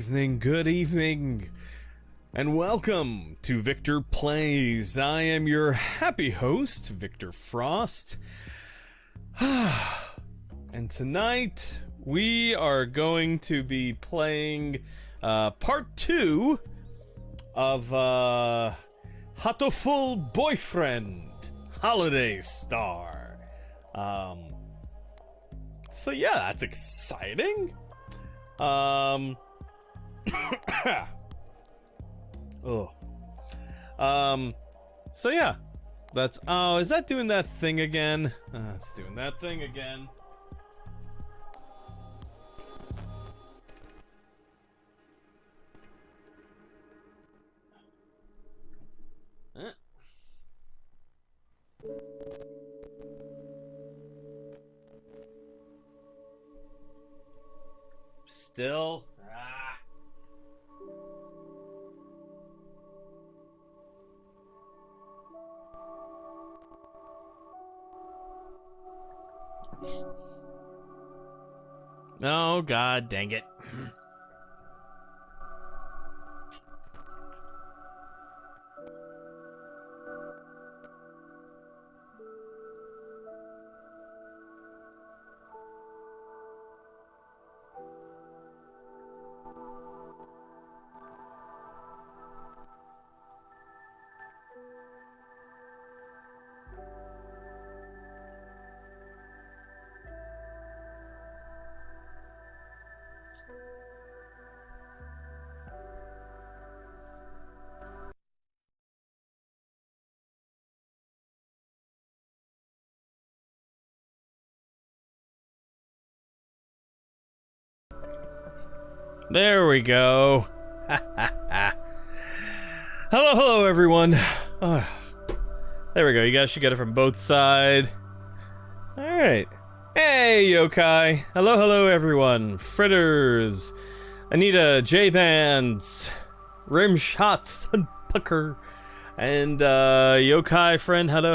evening, and welcome to Victor Plays. I am your happy host, Victor Frost. And tonight, we are going to be playing part 2 of Hatoful Boyfriend, Holiday Star. So yeah, that's exciting. Oh. So yeah, that's, oh, is that doing that thing again? It's doing that thing again. Still? Oh, god dang it. There we go. Hello, everyone. Oh, there we go. You guys should get it from both sides. All right. Hey, yokai. Hello, everyone. Fritters, Anita, J-Bands, Rimshot, Thunpucker, and yokai friend. Hello.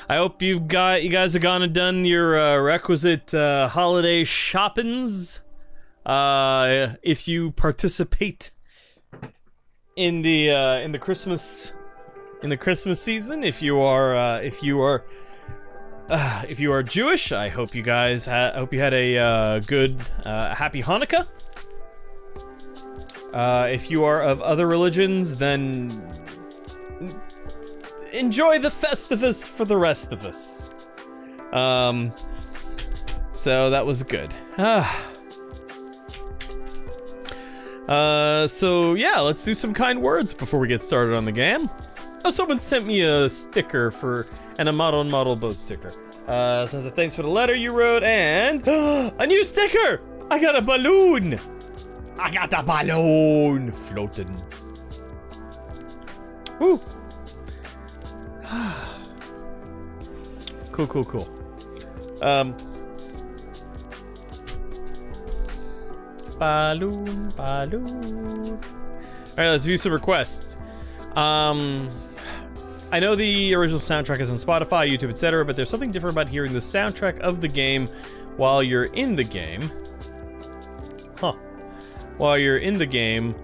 I hope you guys have gone and done your requisite holiday shoppings. If you participate in the Christmas season, if you are Jewish, I hope you guys hope you had a good happy Hanukkah. If you are of other religions, then enjoy the Festivus for the rest of us. So that was good. So yeah, let's do some kind words before we get started on the game. Oh, someone sent me a sticker and a model boat sticker. Says thanks for the letter you wrote and a new sticker. I got a balloon. I got a balloon floating. Woo. Cool. Balloon. Alright, let's view some requests. I know the original soundtrack is on Spotify, YouTube, etc., but there's something different about hearing the soundtrack of the game while you're in the game. While you're in the game,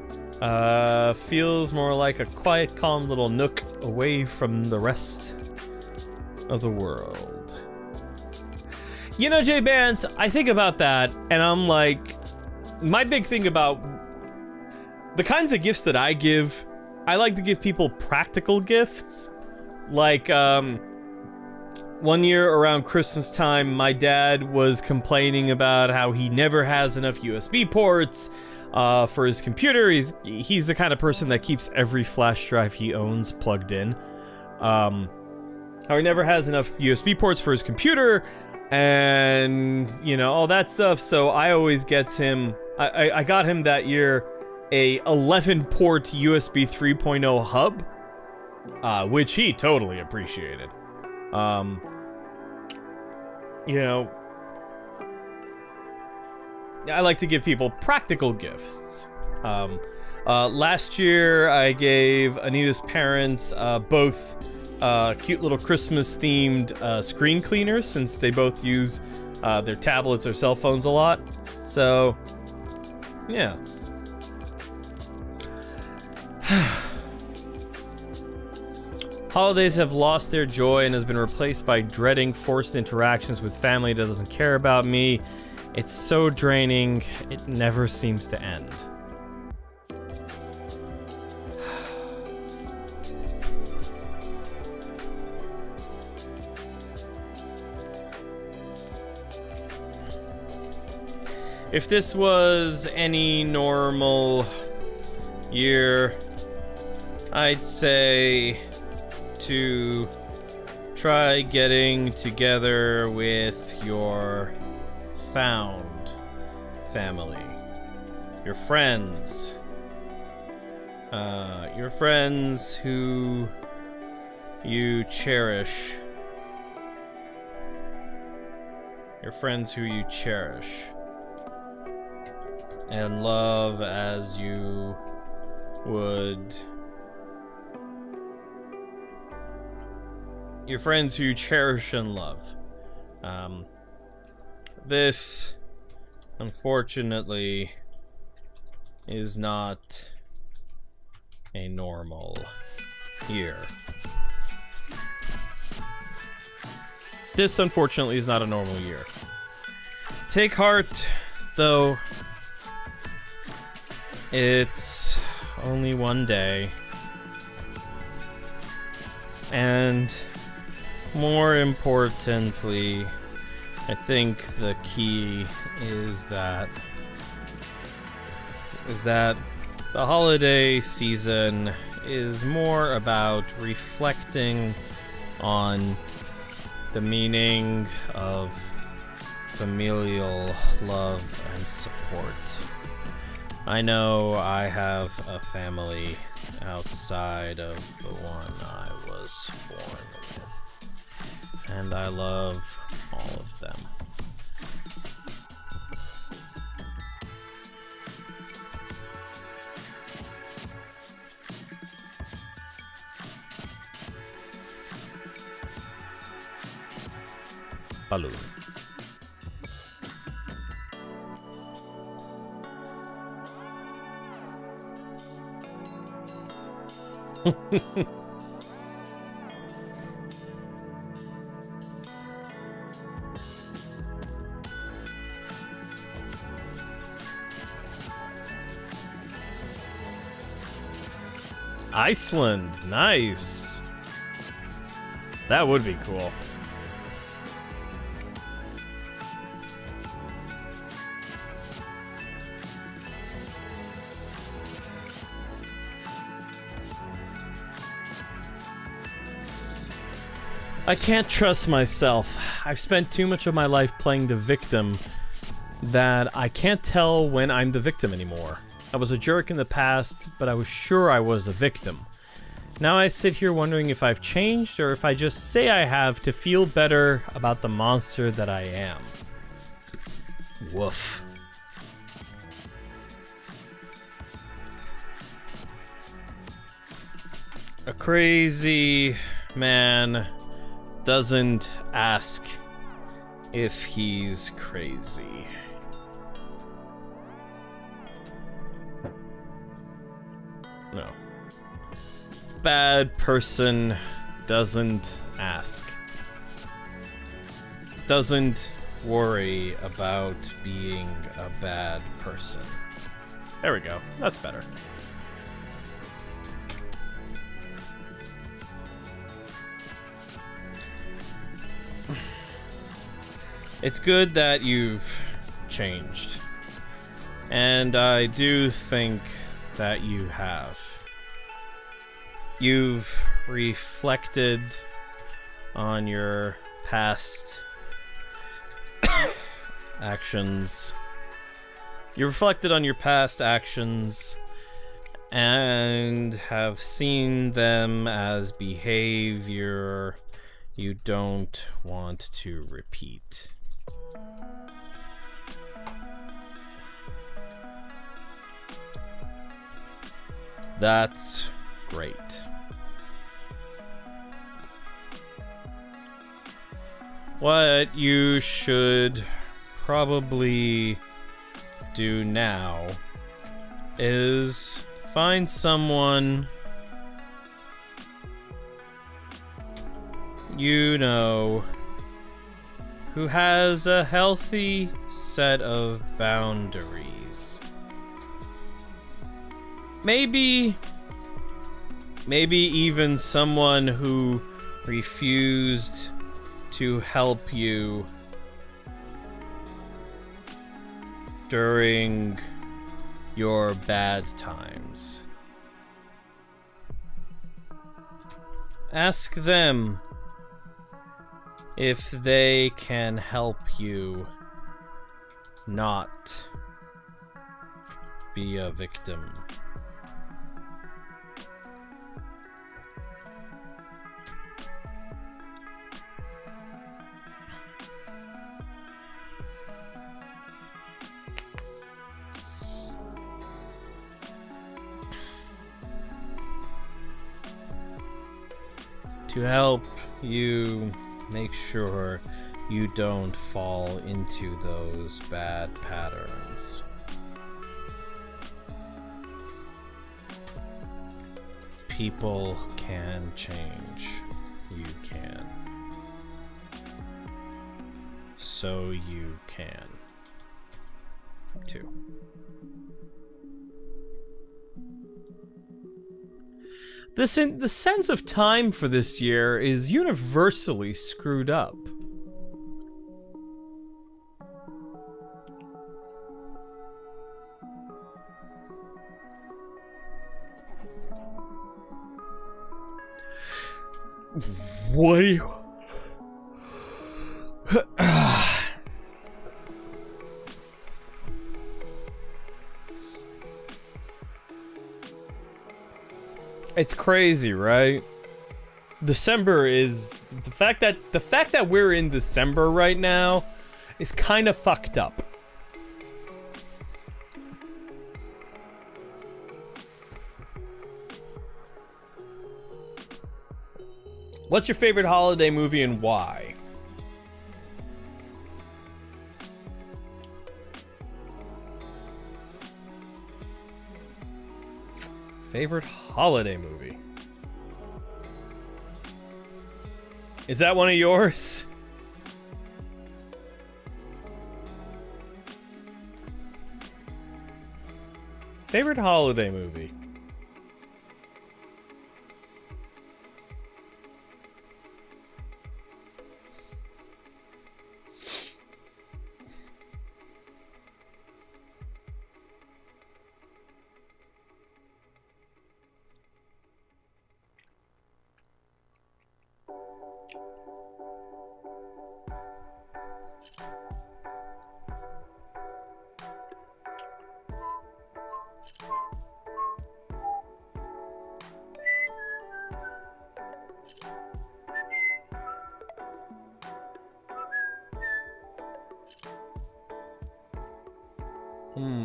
feels more like a quiet, calm little nook away from the rest of the world. You know, J-Bands, I think about that, and I'm like, my big thing about the kinds of gifts that I give, I like to give people practical gifts. Like, one year around Christmas time, my dad was complaining about how he never has enough USB ports for his computer. He's the kind of person that keeps every flash drive he owns plugged in. How he never has enough USB ports for his computer, and you know, all that stuff. So I always gets him. I got him that year a 11-port USB 3.0 hub, which he totally appreciated. You know, I like to give people practical gifts. Last year, I gave Anita's parents both cute little Christmas-themed screen cleaners, since they both use their tablets or cell phones a lot. So, yeah. Holidays have lost their joy and has been replaced by dreading forced interactions with family that doesn't care about me. It's so draining, it never seems to end. If this was any normal year, I'd say to try getting together with your found family, your friends who you cherish, and love as you would your friends who you cherish and love. This, unfortunately, is not a normal year. This, unfortunately, is not a normal year. Take heart, though. It's only one day. And more importantly, I think the key is that the holiday season is more about reflecting on the meaning of familial love and support. I know I have a family outside of the one I was born with, and I love all of them. Balloon. Iceland, nice. That would be cool. I can't trust myself. I've spent too much of my life playing the victim that I can't tell when I'm the victim anymore. I was a jerk in the past, but I was sure I was a victim. Now I sit here wondering if I've changed or if I just say I have to feel better about the monster that I am. Woof. A crazy man doesn't ask if he's crazy. No. Bad person doesn't ask. Doesn't worry about being a bad person. There we go. That's better. It's good that you've changed. And I do think that you have. You've reflected on your past actions. You reflected on your past actions and have seen them as behavior you don't want to repeat. That's great. What you should probably do now is find someone you know who has a healthy set of boundaries. Maybe even someone who refused to help you during your bad times. Ask them if they can help you not be a victim. To help you make sure you don't fall into those bad patterns. People can change. You can. So you can too. The sense of time for this year is universally screwed up. What do you... It's crazy, right? December is the fact that we're in December right now is kind of fucked up. What's your favorite holiday movie and why? Favorite holiday movie? Is that one of yours? Favorite holiday movie?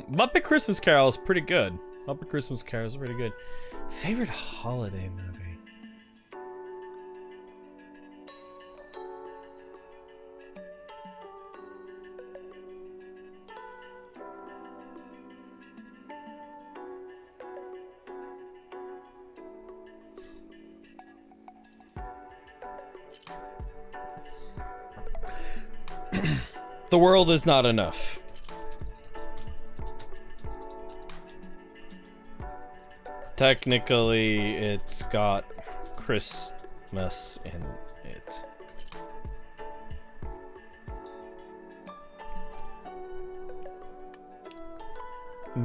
Muppet Christmas Carol is pretty good. Muppet Christmas Carol is pretty good. Favorite holiday movie? The World Is Not Enough. Technically, it's got Christmas in it.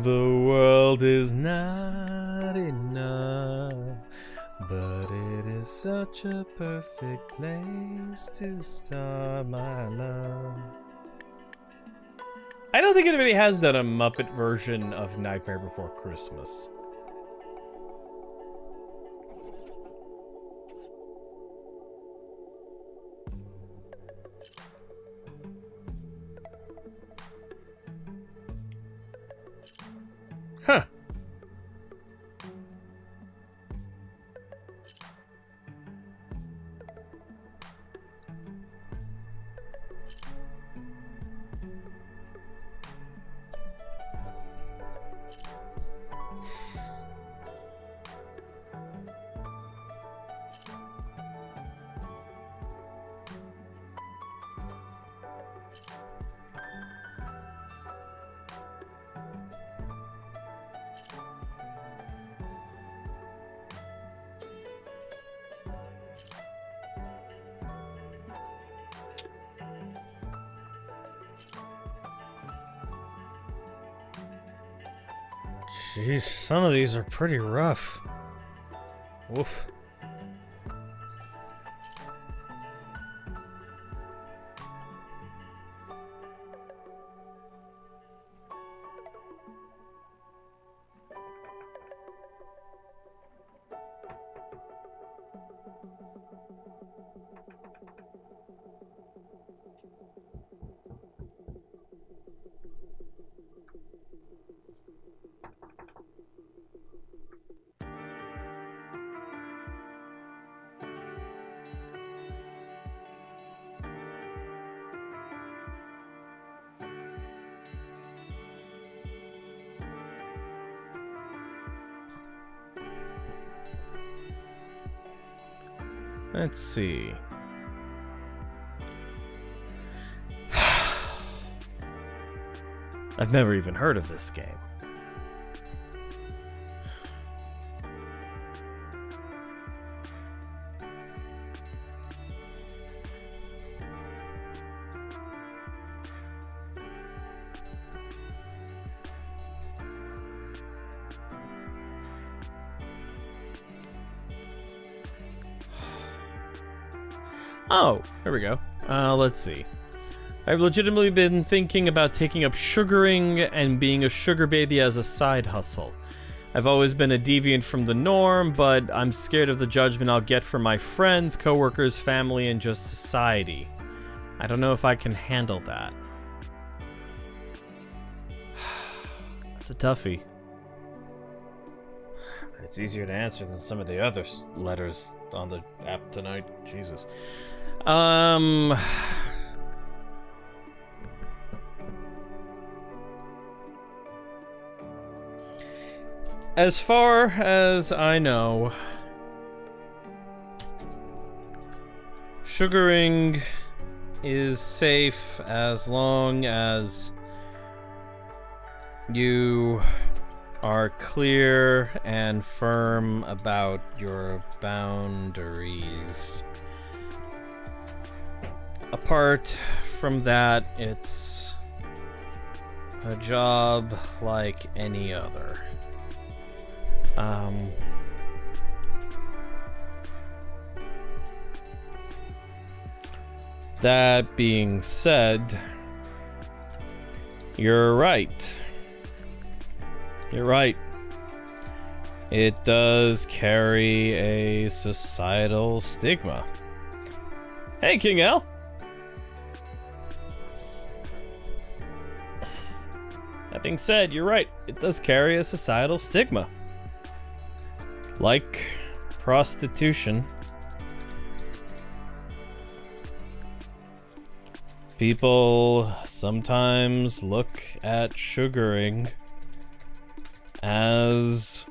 The world is not enough, but it is such a perfect place to start my love. I don't think anybody has done a Muppet version of Nightmare Before Christmas. Huh. Jeez, some of these are pretty rough. Oof. Let's see. I've never even heard of this game. Oh, here we go. Let's see. I've legitimately been thinking about taking up sugaring and being a sugar baby as a side hustle. I've always been a deviant from the norm, but I'm scared of the judgment I'll get from my friends, coworkers, family, and just society. I don't know if I can handle that. That's a toughie. It's easier to answer than some of the other letters on the app tonight. Jesus. As far as I know, sugaring is safe as long as you are clear and firm about your boundaries. Apart from that, it's a job like any other. That being said, you're right. You're right. It does carry a societal stigma. Hey, King L. That being said, you're right. It does carry a societal stigma. Like prostitution. People sometimes look at sugaring as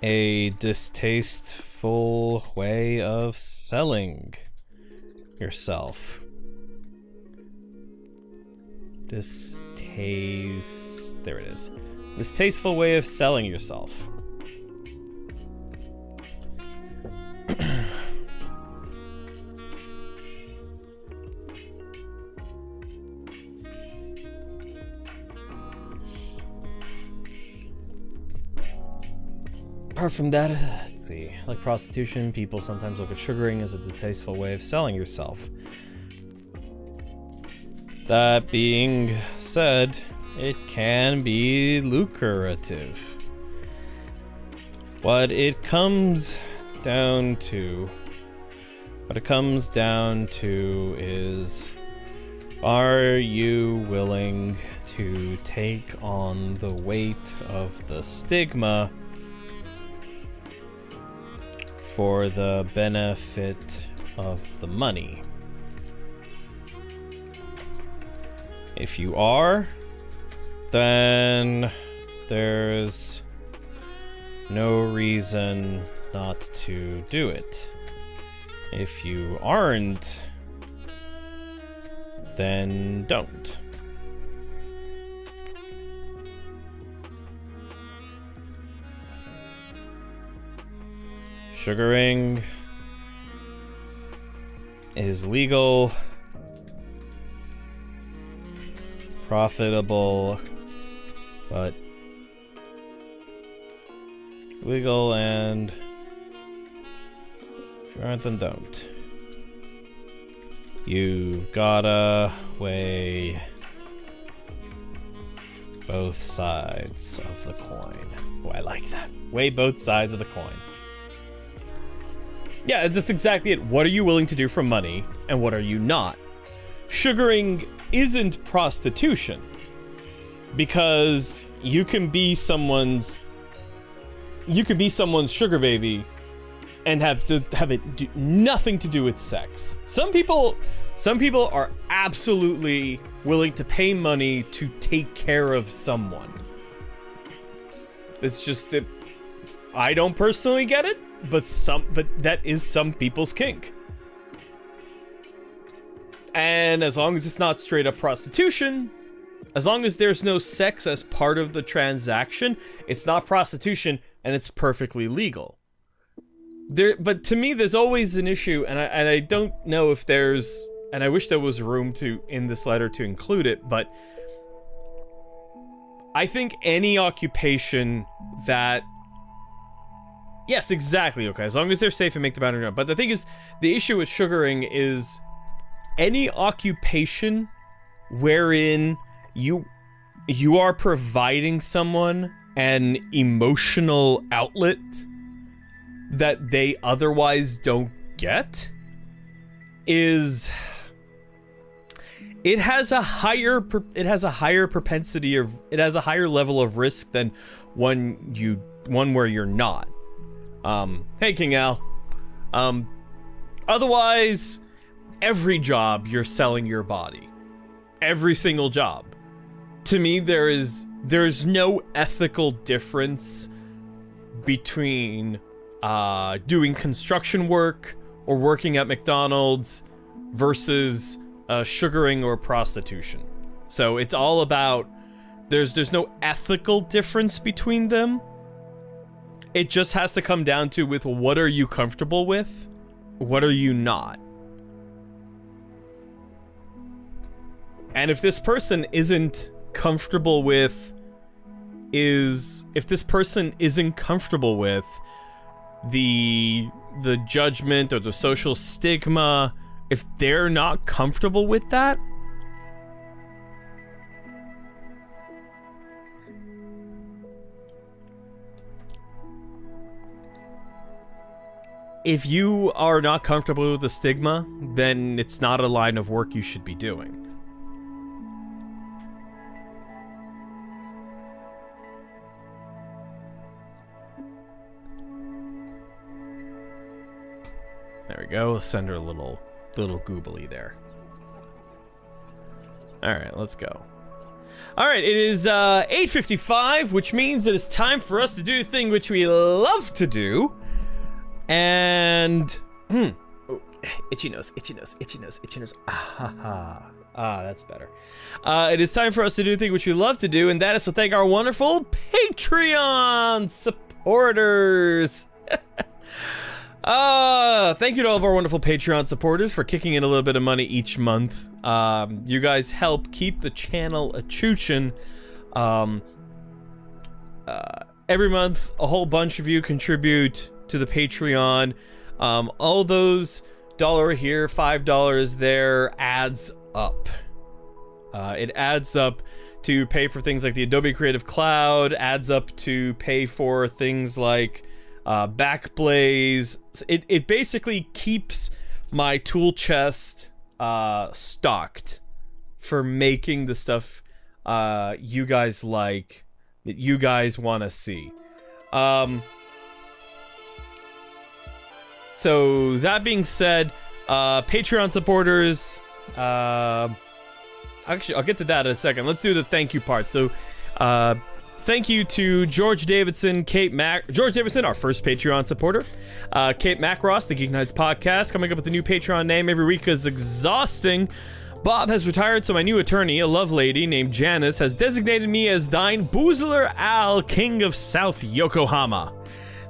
a distasteful way of selling yourself. There it is. Distasteful way of selling yourself. Apart from that, let's see. Like prostitution, people sometimes look at sugaring as a distasteful way of selling yourself. That being said, it can be lucrative. What it comes down to is, are you willing to take on the weight of the stigma for the benefit of the money? If you are, then there's no reason not to do it. If you aren't, then don't. Sugaring is legal, profitable, but Legal, and if you aren't, then don't. You've gotta weigh both sides of the coin. Oh, I like that. Weigh both sides of the coin. Yeah, that's exactly it. What are you willing to do for money, and what are you not? Sugaring isn't prostitution, because you can be someone's sugar baby and have it do nothing to do with sex. Some people are absolutely willing to pay money to take care of someone. It's just that I don't personally get it, but that is some people's kink. And as long as it's not straight up prostitution, as long as there's no sex as part of the transaction, it's not prostitution and it's perfectly legal. But to me, there's always an issue, and I don't know if there's, and I wish there was room to in this letter to include it, but I think any occupation that, yes, exactly, okay, as long as they're safe and make the boundary. But the thing is, the issue with sugaring is any occupation wherein you are providing someone an emotional outlet that they otherwise don't get is, it has a higher propensity, or it has a higher level of risk than one where you're not. Hey King Al. Otherwise, every job you're selling your body. Every single job. To me, there's no ethical difference between doing construction work or working at McDonald's versus sugaring or prostitution. So it's all about, there's no ethical difference between them. It just has to come down to with what are you comfortable with, what are you not. And if this person isn't comfortable with the judgment or the social stigma, if they're not comfortable with that, if you are not comfortable with the stigma, then it's not a line of work you should be doing. There we go. Send her a little goobly there. All right, let's go. All right, it is 8:55, which means that it's time for us to do the thing which we love to do. And oh, itchy nose, itchy nose, itchy nose, itchy nose. That's better. It is time for us to do the thing which we love to do, and that is to thank our wonderful Patreon supporters. Thank you to all of our wonderful Patreon supporters for kicking in a little bit of money each month. You guys help keep the channel a-choo-chin. Every month, a whole bunch of you contribute to the Patreon. All those $1 here, $5 there adds up. It adds up to pay for things like the Adobe Creative Cloud, adds up to pay for things like Backblaze. It basically keeps my tool chest stocked for making the stuff you guys like, that you guys want to see. So that being said, Patreon supporters, actually I'll get to that in a second. Let's do the thank you part. So thank you to George Davidson, George Davidson, our first Patreon supporter. Kate Macross, the Geek Nights podcast, coming up with a new Patreon name every week is exhausting. Bob has retired, so my new attorney, a love lady named Janice, has designated me as thine boozler Al, King of South Yokohama.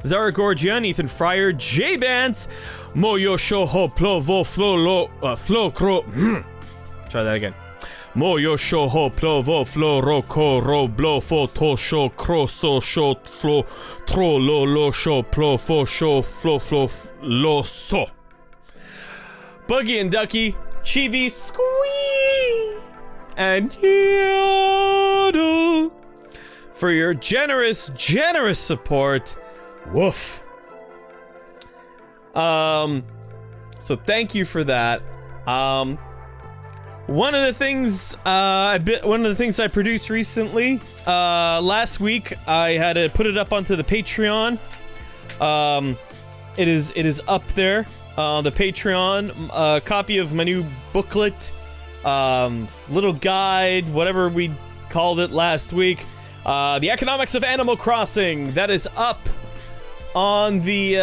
Zara Gorgian, Ethan Fryer, J Bance, Moyo Shoho Plovo Flo Kro. Try that again. Mo yo sho ho plo vo flo ro ko ro blo fo to sho kro so sho flo tro lo sho plo fo sho flo lo so. Buggy and Ducky, Chibi squee, and yodel for your generous support. Woof. So thank you for that. One of the things I produced recently, last week I had to put it up onto the Patreon. It is up there. The Patreon, a copy of my new booklet, little guide, whatever we called it last week. The Economics of Animal Crossing, that is up on the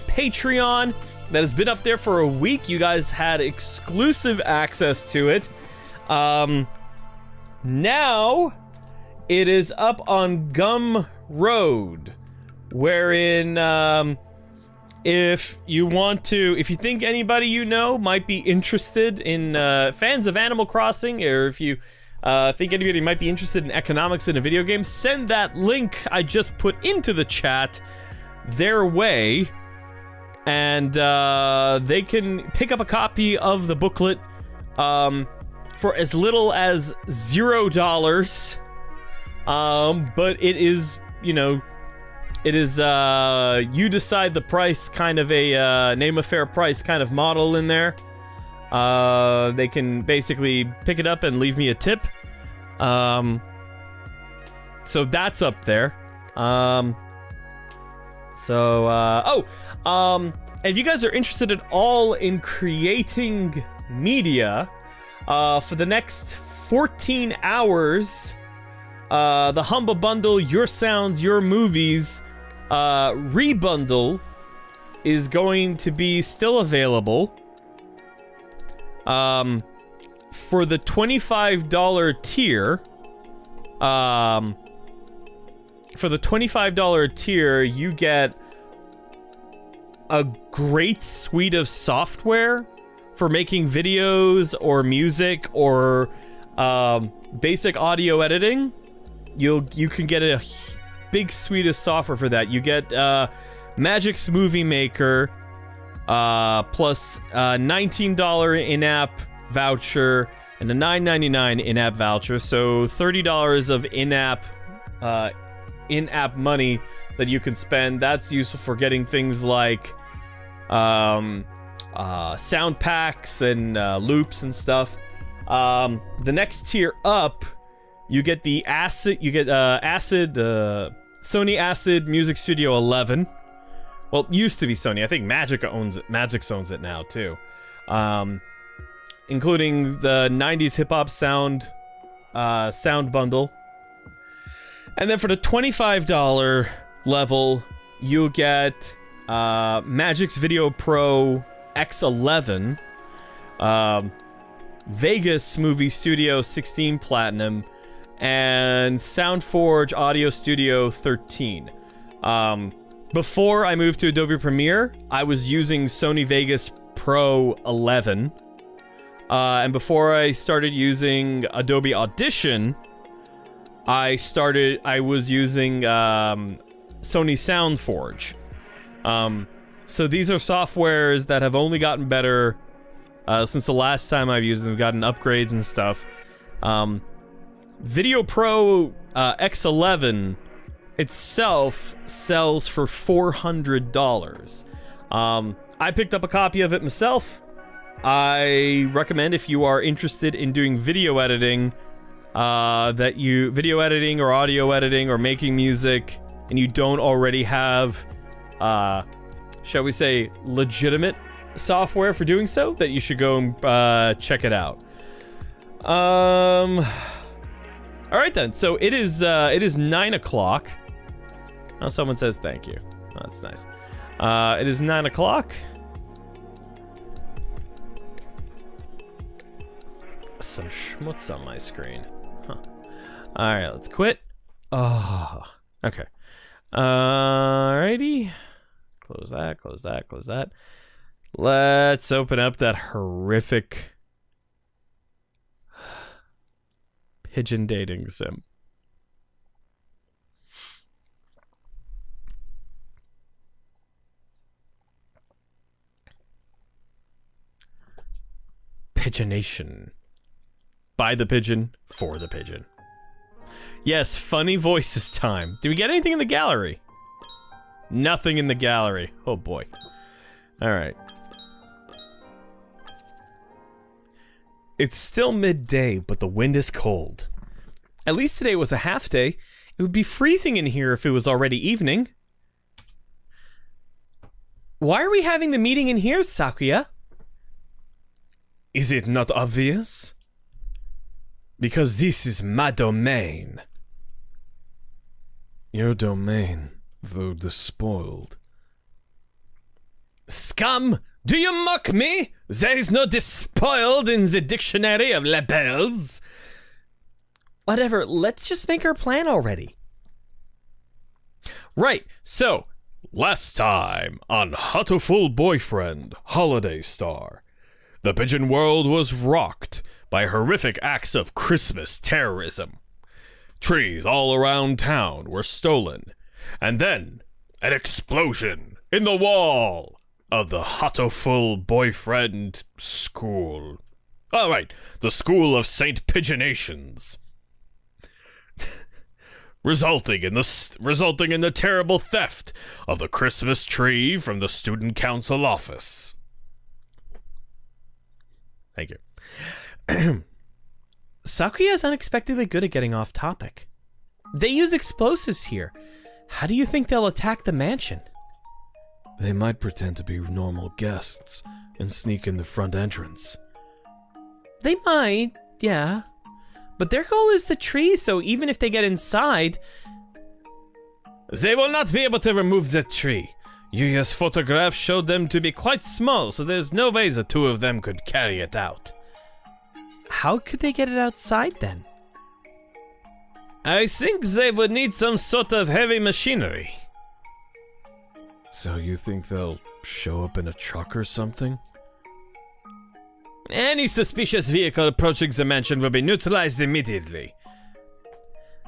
Patreon. That has been up there for a week. You guys had exclusive access to it. Now it is up on Gumroad, wherein if you think anybody you know might be interested in fans of Animal Crossing, or if you think anybody might be interested in economics in a video game, send that link I just put into the chat their way, and they can pick up a copy of the booklet for as little as $0. But it is, it is you decide the price, kind of a name a fair price kind of model in there. They can basically pick it up and leave me a tip. So that's up there. If you guys are interested at all in creating media, for the next 14 hours, the Humble Bundle, Your Sounds, Your Movies, rebundle is going to be still available. For the $25 tier, you get a great suite of software for making videos or music or basic audio editing. You can get a big suite of software for that. You get Magic's Movie Maker, plus $19 in-app voucher and a $9.99 in-app voucher. So $30 of in-app money that you can spend. That's useful for getting things like sound packs and loops and stuff. The next tier up, you get the Sony Acid Music Studio 11. Well, it used to be Sony. I think Magic owns it. Magix owns it now too, including the 90s hip hop sound bundle. And then for the $25 level, you'll get Magic's Video Pro X11, Vegas Movie Studio 16 Platinum, and SoundForge Audio Studio 13. Before I moved to Adobe Premiere, I was using Sony Vegas Pro 11. And before I started using Adobe Audition, I was using Sony SoundForge. So these are softwares that have only gotten better since the last time I've used them. We've gotten upgrades and stuff. Video Pro X11 itself sells for $400. I picked up a copy of it myself. I recommend, if you are interested in doing video editing, video editing or audio editing or making music, and you don't already have, shall we say, legitimate software for doing so, that you should go and check it out. All right then. So it is 9 o'clock. Oh, someone says thank you. Oh, that's nice. It is 9 o'clock. Some schmutz on my screen. Huh. All right, let's quit. Oh, okay. Alrighty. Close that, close that, close that. Let's open up that horrific Pigeon dating sim. Pigeonation. By the pigeon, for the pigeon. Yes, funny voices time. Do we get anything in the gallery? Nothing in the gallery. Oh boy. Alright. It's still midday, but the wind is cold. At least today was a half day. It would be freezing in here if it was already evening. Why are we having the meeting in here, Sakuya? Is it not obvious? Because this is my domain. Your domain, though despoiled. Scum! Do you mock me? There is no despoiled in the dictionary of labels. Whatever, let's just make our plan already. Right, so, last time on Hatoful Boyfriend, Holiday Star, the pigeon world was rocked by horrific acts of Christmas terrorism. Trees all around town were stolen, and then an explosion in the wall of the Hatoful Boyfriend School. All right, the School of Saint Pigeonations. resulting in the terrible theft of the Christmas tree from the student council office. Thank you. Sakuya is unexpectedly good at getting off topic. They use explosives here. How do you think they'll attack the mansion? They might pretend to be normal guests and sneak in the front entrance. They might, yeah. But their goal is the tree, so even if they get inside... They will not be able to remove the tree. Yuya's photograph showed them to be quite small, so there's no way the two of them could carry it out. How could they get it outside then? I think they would need some sort of heavy machinery. So you think they'll show up in a truck or something? Any suspicious vehicle approaching the mansion will be neutralized immediately.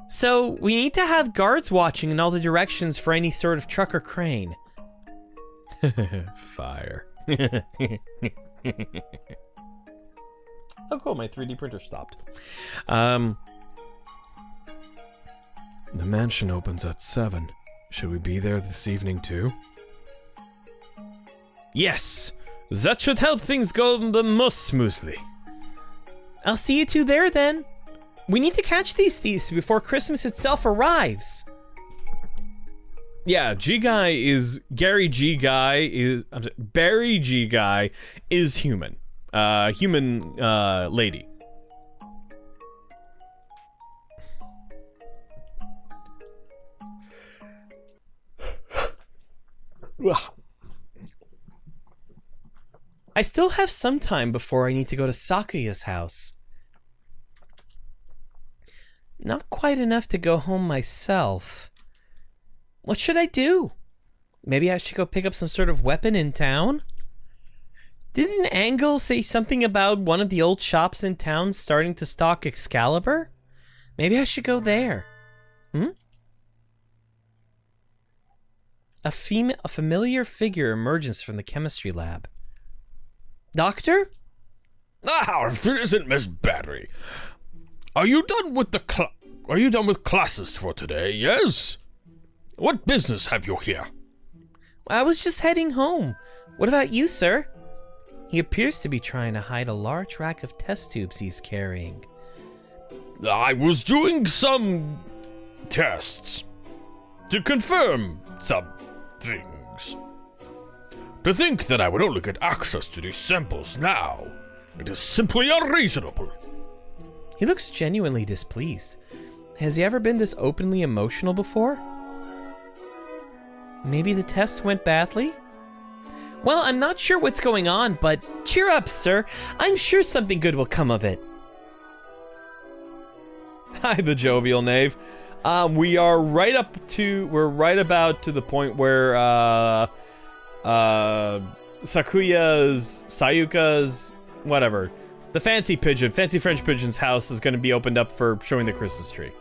So we need to have guards watching in all the directions for any sort of truck or crane. Fire. Oh cool, my 3D printer stopped. The mansion opens at 7. Should we be there this evening too? Yes! That should help things go the most smoothly. I'll see you two there then. We need to catch these thieves before Christmas itself arrives. Yeah, Barry G Guy is human. Human lady. I still have some time before I need to go to Sakuya's house. Not quite enough to go home myself. What should I do? Maybe I should go pick up some sort of weapon in town? Didn't Angle say something about one of the old shops in town starting to stock Excalibur? Maybe I should go there. A familiar figure emerges from the chemistry lab. Doctor? Ah, if it isn't Miss Battery. Are you done with classes for today, yes? What business have you here? I was just heading home. What about you, sir? He appears to be trying to hide a large rack of test tubes he's carrying. I was doing some tests to confirm some things. To think that I would only get access to these samples now, it is simply unreasonable. He looks genuinely displeased. Has he ever been this openly emotional before? Maybe the test went badly? Well, I'm not sure what's going on, but cheer up, sir. I'm sure something good will come of it. Hi, the jovial knave. We're right about to the point where Sayuka's, whatever, The fancy French pigeon's house is going to be opened up for showing the Christmas tree.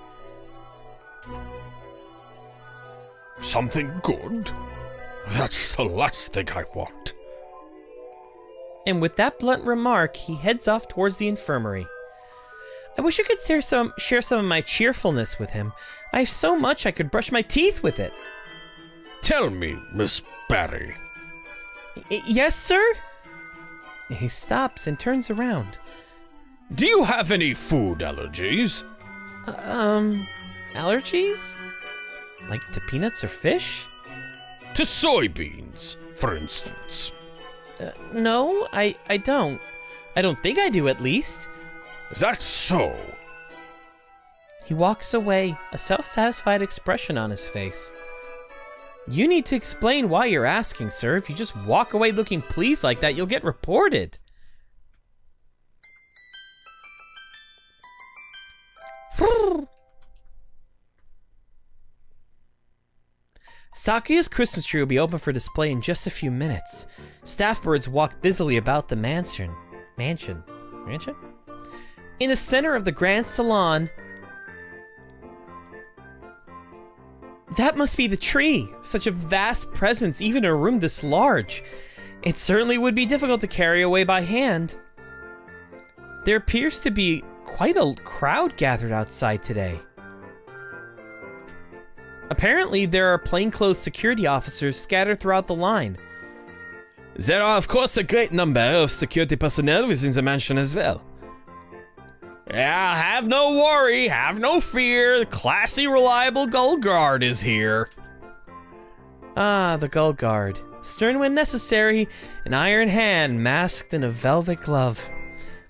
Something good? That's the last thing I want. And with that blunt remark, he heads off towards the infirmary. I wish I could share some of my cheerfulness with him. I have so much I could brush my teeth with it. Tell me, Miss Barry. Yes, sir? He stops and turns around. Do you have any food allergies? Allergies? Like to peanuts or fish? To soybeans, for instance. No, I don't. I don't think I do, at least. Is that so? He walks away, a self-satisfied expression on his face. You need to explain why you're asking, sir. If you just walk away looking pleased like that, you'll get reported. Sakuya's Christmas tree will be open for display in just a few minutes. Staff birds walk busily about the mansion? In the center of the grand salon, that must be the tree. Such a vast presence, even in a room this large. It certainly would be difficult to carry away by hand. There appears to be quite a crowd gathered outside today. Apparently, there are plainclothes security officers scattered throughout the line. There are, of course, a great number of security personnel within the mansion as well. Yeah, have no worry, have no fear. The classy, reliable Gull Guard is here. Ah, the Gull Guard. Stern when necessary, an iron hand masked in a velvet glove.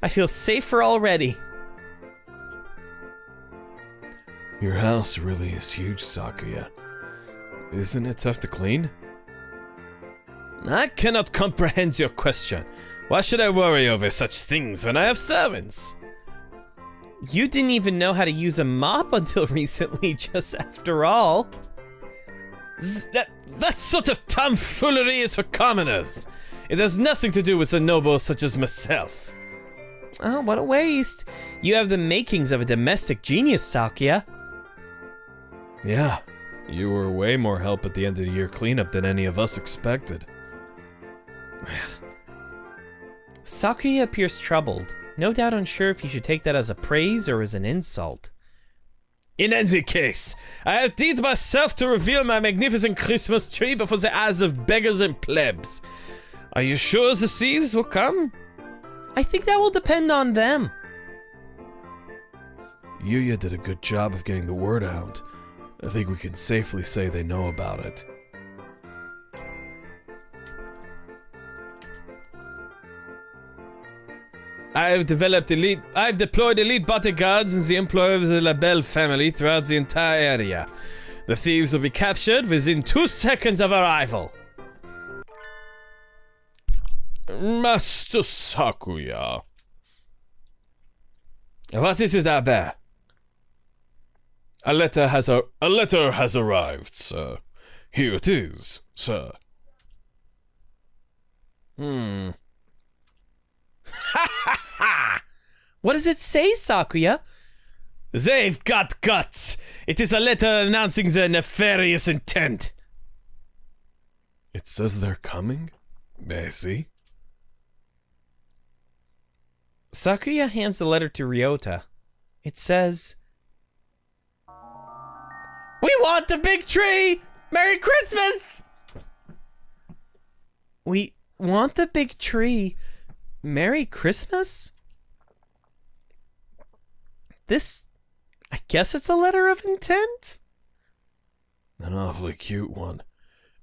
I feel safer already. Your house really is huge, Sakuya. Isn't it tough to clean? I cannot comprehend your question. Why should I worry over such things when I have servants? You didn't even know how to use a mop until recently, just after all. That sort of tomfoolery is for commoners. It has nothing to do with a noble such as myself. Oh, what a waste. You have the makings of a domestic genius, Sakuya. Yeah, you were way more help at the end of the year cleanup than any of us expected. Sakuya appears troubled, no doubt unsure if he should take that as a praise or as an insult. In any case, I have deemed myself to reveal my magnificent Christmas tree before the eyes of beggars and plebs. Are you sure the thieves will come? I think that will depend on them. Yuya did a good job of getting the word out. I think we can safely say they know about it. I've deployed elite bodyguards and the employ of the LaBelle family throughout the entire area. The thieves will be captured within 2 seconds of arrival. Master Sakuya. What is it, Albert? A letter has arrived, sir. Here it is, sir. Ha ha ha! What does it say, Sakuya? They've got guts! It is a letter announcing their nefarious intent. It says they're coming? May I see? Sakuya hands the letter to Ryota. It says, "We want the big tree! Merry Christmas!" We want the big tree. Merry Christmas? This, I guess it's a letter of intent? An awfully cute one.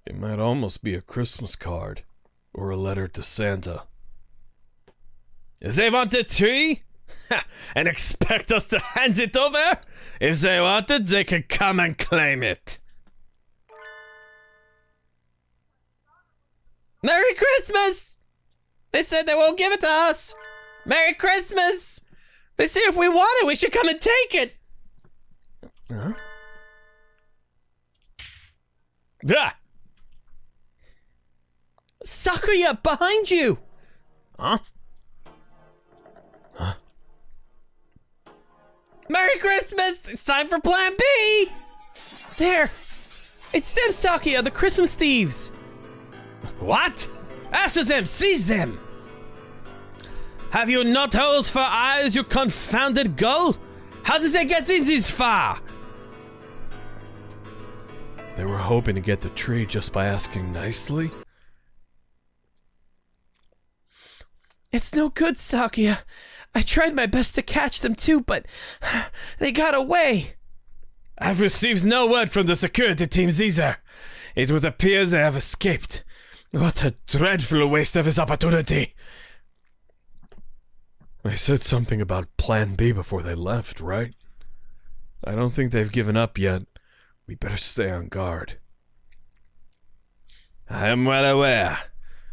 It might almost be a Christmas card. Or a letter to Santa. They want the tree? And expect us to hand it over? If they want it, they can come and claim it. Merry Christmas! They said they won't give it to us. Merry Christmas! They say if we want it, we should come and take it. Huh? Ah! Sakuya, behind you! Huh? Merry Christmas! It's time for Plan B! There! It's them, Sakuya, the Christmas thieves! What? After them! Seize them! Have you not holes for eyes, you confounded gull? How did they get in this far? They were hoping to get the tree just by asking nicely. It's no good, Sakuya. I tried my best to catch them too, but they got away. I've received no word from the security teams either. It would appear they have escaped. What a dreadful waste of this opportunity. They said something about Plan B before they left, right? I don't think they've given up yet. We better stay on guard. I am well aware.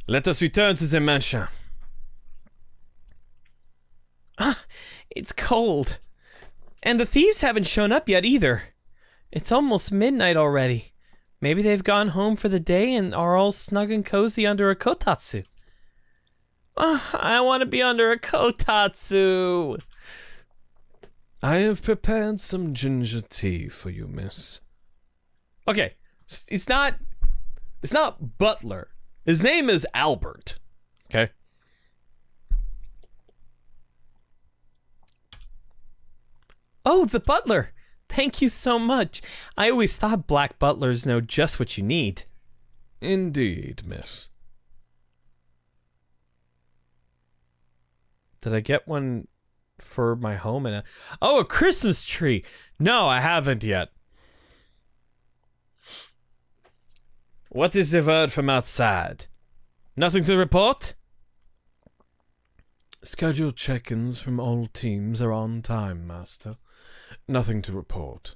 Let us return to the mansion. It's cold. And the thieves haven't shown up yet either. It's almost midnight already. Maybe they've gone home for the day and are all snug and cozy under a kotatsu. I want to be under a kotatsu. I have prepared some ginger tea for you, miss. Okay, it's not Butler. His name is Albert. Okay. Oh, the butler. Thank you so much. I always thought black butlers know just what you need. Indeed, miss. Did I get one for my home? And a Christmas tree. No, I haven't yet. What is the word from outside? Nothing to report? Scheduled check-ins from all teams are on time, Master. Nothing to report.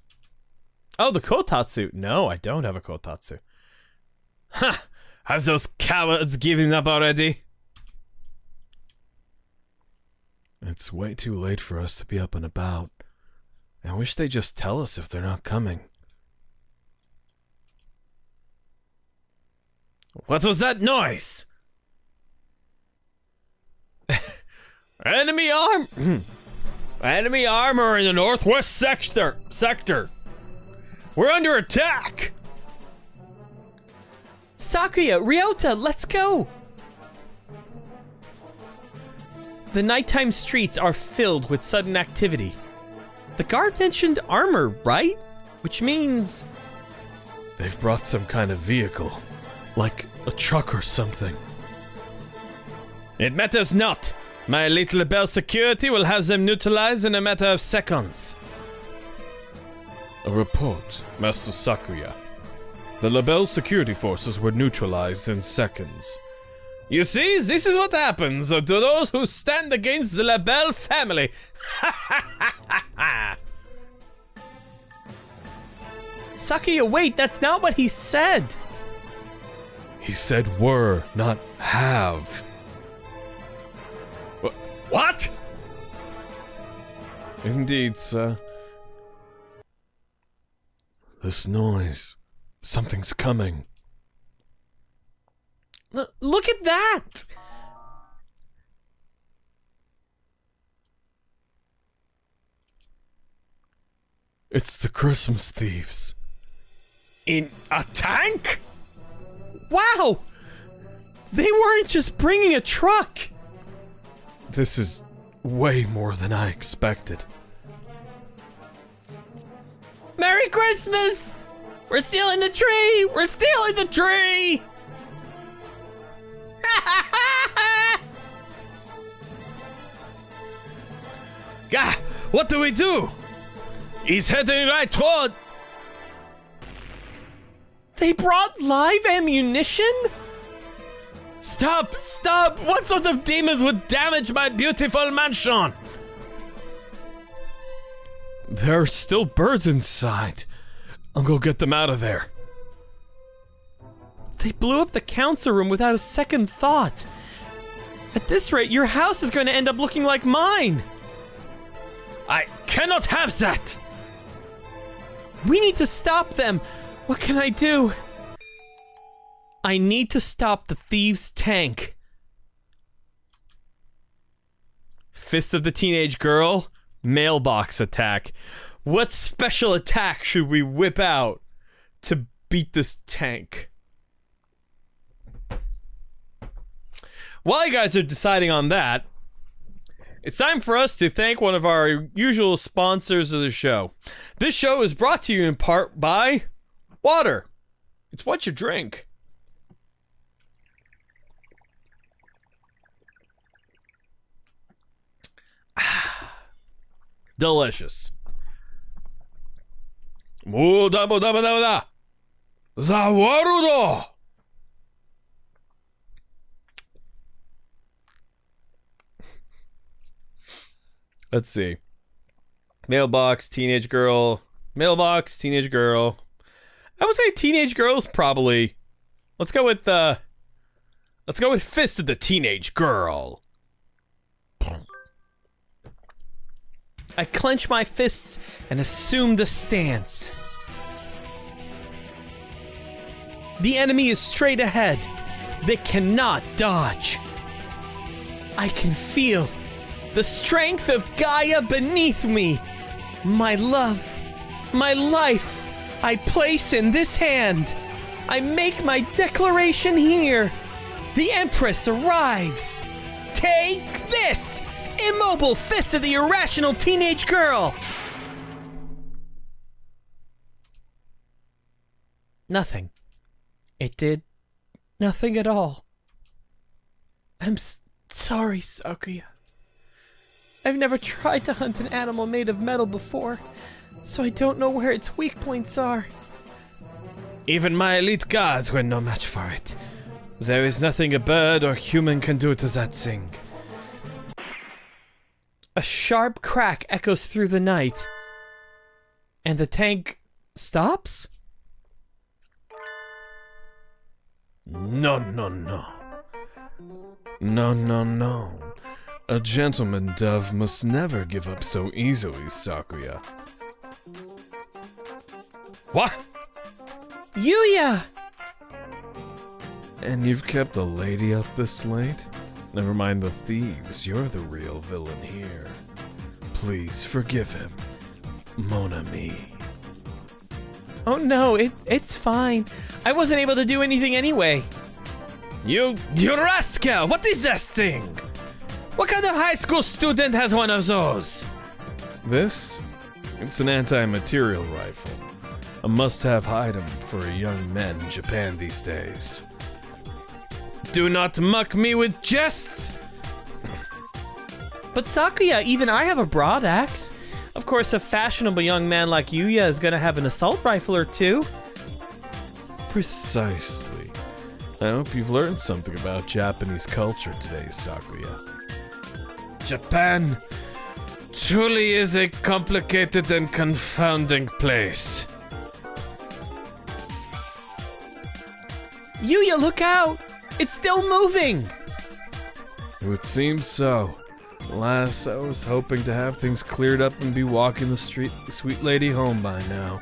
Oh, the kotatsu. No, I don't have a kotatsu. Ha! Have those cowards given up already? It's way too late for us to be up and about. I wish they'd just tell us if they're not coming. What was that noise? Enemy armor in the northwest sector. We're under attack. Sakuya, Ryota, let's go. The nighttime streets are filled with sudden activity. The guard mentioned armor, right? Which means they've brought some kind of vehicle, like a truck or something. It matters not. My elite label security will have them neutralized in a matter of seconds. A report, Master Sakuya. The label security forces were neutralized in seconds. You see, this is what happens to those who stand against the label family. Sakuya, wait, that's not what he said. He said were, not have. What? Indeed, sir. This noise. Something's coming. Look at that! It's the Christmas thieves. In a tank? Wow! They weren't just bringing a truck! This is way more than I expected. Merry Christmas! We're stealing the tree! We're stealing the tree! Gah! What do we do? He's heading right toward... They brought live ammunition? Stop! Stop! What sort of demons would damage my beautiful mansion? There are still birds inside. I'll go get them out of there. They blew up the council room without a second thought. At this rate, your house is going to end up looking like mine. I cannot have that. We need to stop them. What can I do? I need to stop the thieves' tank. Fist of the teenage girl, Mailbox attack. What special attack should we whip out to beat this tank? While you guys are deciding on that, it's time for us to thank one of our usual sponsors of the show. This show is brought to you in part by water. It's what you drink. Delicious. Zawarudo! Let's see. Mailbox, teenage girl. Mailbox, teenage girl. I would say teenage girls probably. Let's go with Fist of the Teenage Girl. I clench my fists and assume the stance. The enemy is straight ahead. They cannot dodge. I can feel the strength of Gaia beneath me. My love, my life, I place in this hand. I make my declaration here. The Empress arrives. Take this, immobile fist of the irrational teenage girl. Nothing. It did nothing at all. I'm sorry, Sakuya. I've never tried to hunt an animal made of metal before, so I don't know where its weak points are. Even my elite guards were no match for it. There is nothing a bird or human can do to that thing. A sharp crack echoes through the night, and the tank stops? No, no, no. No, no, no. A gentleman dove must never give up so easily, Sakuya. What? Yuya! And you've kept a lady up this late? Never mind the thieves, you're the real villain here. Please forgive him, mon ami. Oh no, it's fine. I wasn't able to do anything anyway. You rascal! What is this thing? What kind of high school student has one of those? This? It's an anti-material rifle. A must-have item for young men in Japan these days. Do not mock me with jests! But Sakuya, even I have a broad axe. Of course, a fashionable young man like Yuya is gonna have an assault rifle or two. Precisely. I hope you've learned something about Japanese culture today, Sakuya. Japan truly is a complicated and confounding place. Yuya, look out! It's still moving! It would seem so. Alas, I was hoping to have things cleared up and be walking the sweet lady home by now.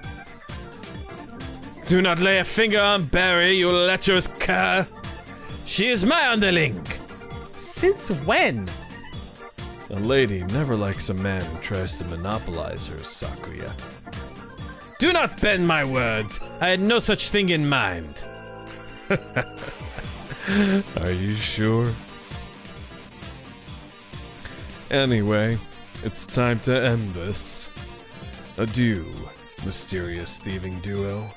Do not lay a finger on Barry, you lecherous cur. She is my underling. Since when? A lady never likes a man who tries to monopolize her, Sakuya. Do not bend my words. I had no such thing in mind. Are you sure? Anyway, it's time to end this. Adieu, mysterious thieving duo.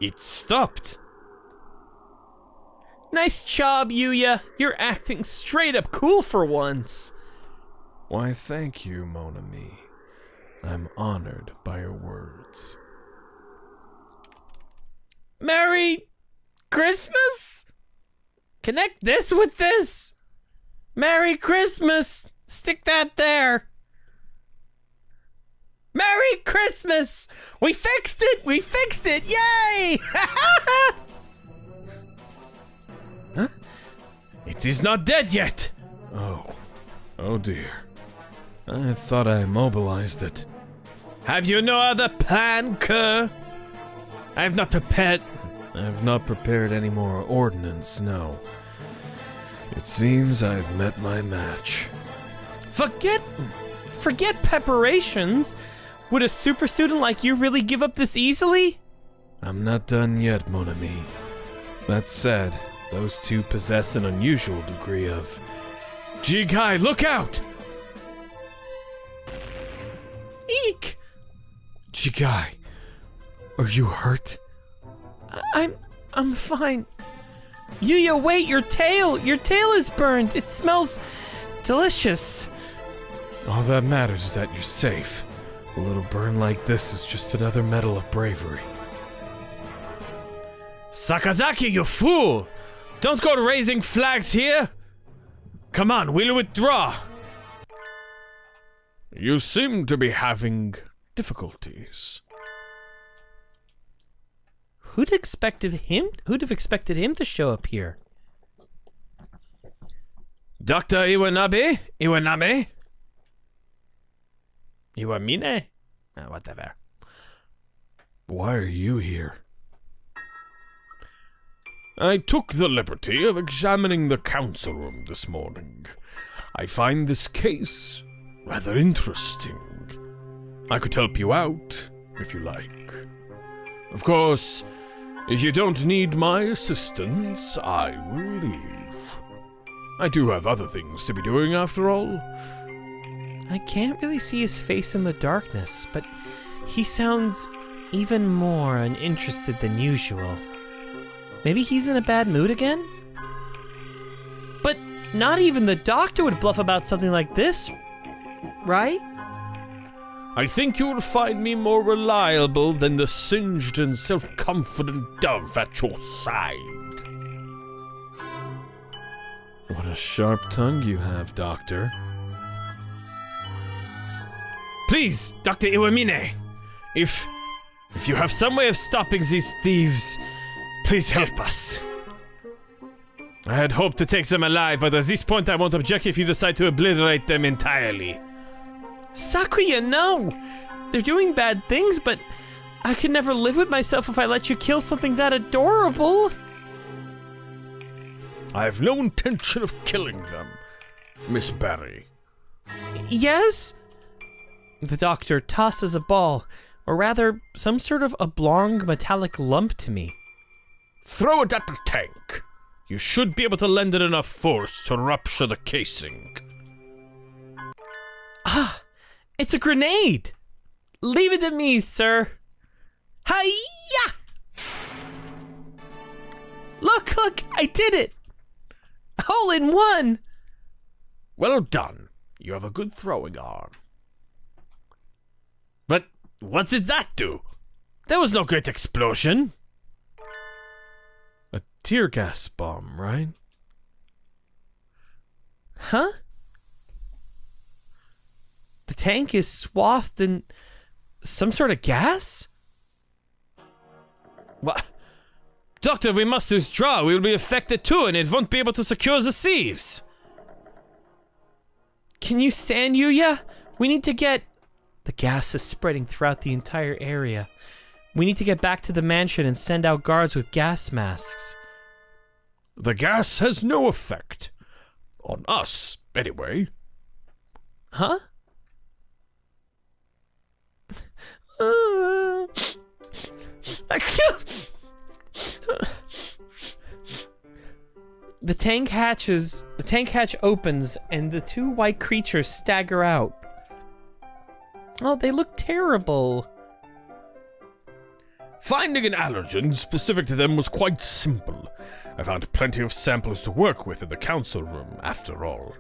It stopped. Nice job, Yuya. You're acting straight up cool for once. Why, thank you, mon ami. I'm honored by your words. Merry Christmas? Connect this with this? Merry Christmas! Stick that there. Merry Christmas! We fixed it! We fixed it! Yay! Huh? It is not dead yet. Oh dear. I thought I immobilized it. Have you no other plan, cur? I have not prepared. I have not prepared any more ordnance, no. It seems I've met my match. Forget preparations. Would a super student like you really give up this easily? I'm not done yet, mon ami. That said, those two possess an unusual degree of... Jigai, look out! Eek! Jigai, are you hurt? I'm fine. Yuya, wait, your tail is burned. It smells delicious. All that matters is that you're safe. A little burn like this is just another medal of bravery. Sakazaki, you fool! Don't go raising flags here! Come on, we'll withdraw! You seem to be having difficulties. Who'd have expected him to show up here? Dr. Iwanabe? Iwamine? Whatever. Why are you here? I took the liberty of examining the council room this morning. I find this case rather interesting. I could help you out, if you like. Of course, if you don't need my assistance, I will leave. I do have other things to be doing, after all. I can't really see his face in the darkness, but he sounds even more uninterested than usual. Maybe he's in a bad mood again? But not even the doctor would bluff about something like this, right? I think you'll find me more reliable than the singed and self-confident dove at your side. What a sharp tongue you have, Doctor. Please, Dr. Iwamine, if you have some way of stopping these thieves, please help us. I had hoped to take them alive, but at this point I won't object if you decide to obliterate them entirely. Sakuya, no! They're doing bad things, but I could never live with myself if I let you kill something that adorable. I have no intention of killing them, Miss Barry. Yes? The doctor tosses a ball, or rather, some sort of oblong metallic lump to me. Throw it at the tank. You should be able to lend it enough force to rupture the casing. Ah, it's a grenade! Leave it to me, sir. Hi-ya! Look, I did it! Hole in one! Well done. You have a good throwing arm. But what did that do? There was no great explosion. A tear gas bomb, right? Huh? The tank is swathed in some sort of gas? What? Doctor, we must withdraw. We will be affected too, and it won't be able to secure the thieves. Can you stand, Yuya? We need to get... The gas is spreading throughout the entire area. We need to get back to the mansion and send out guards with gas masks. The gas has no effect. On us, anyway. Huh? The tank hatch opens, and the two white creatures stagger out. Oh, they look terrible. Finding an allergen specific to them was quite simple. I found plenty of samples to work with in the council room, after all.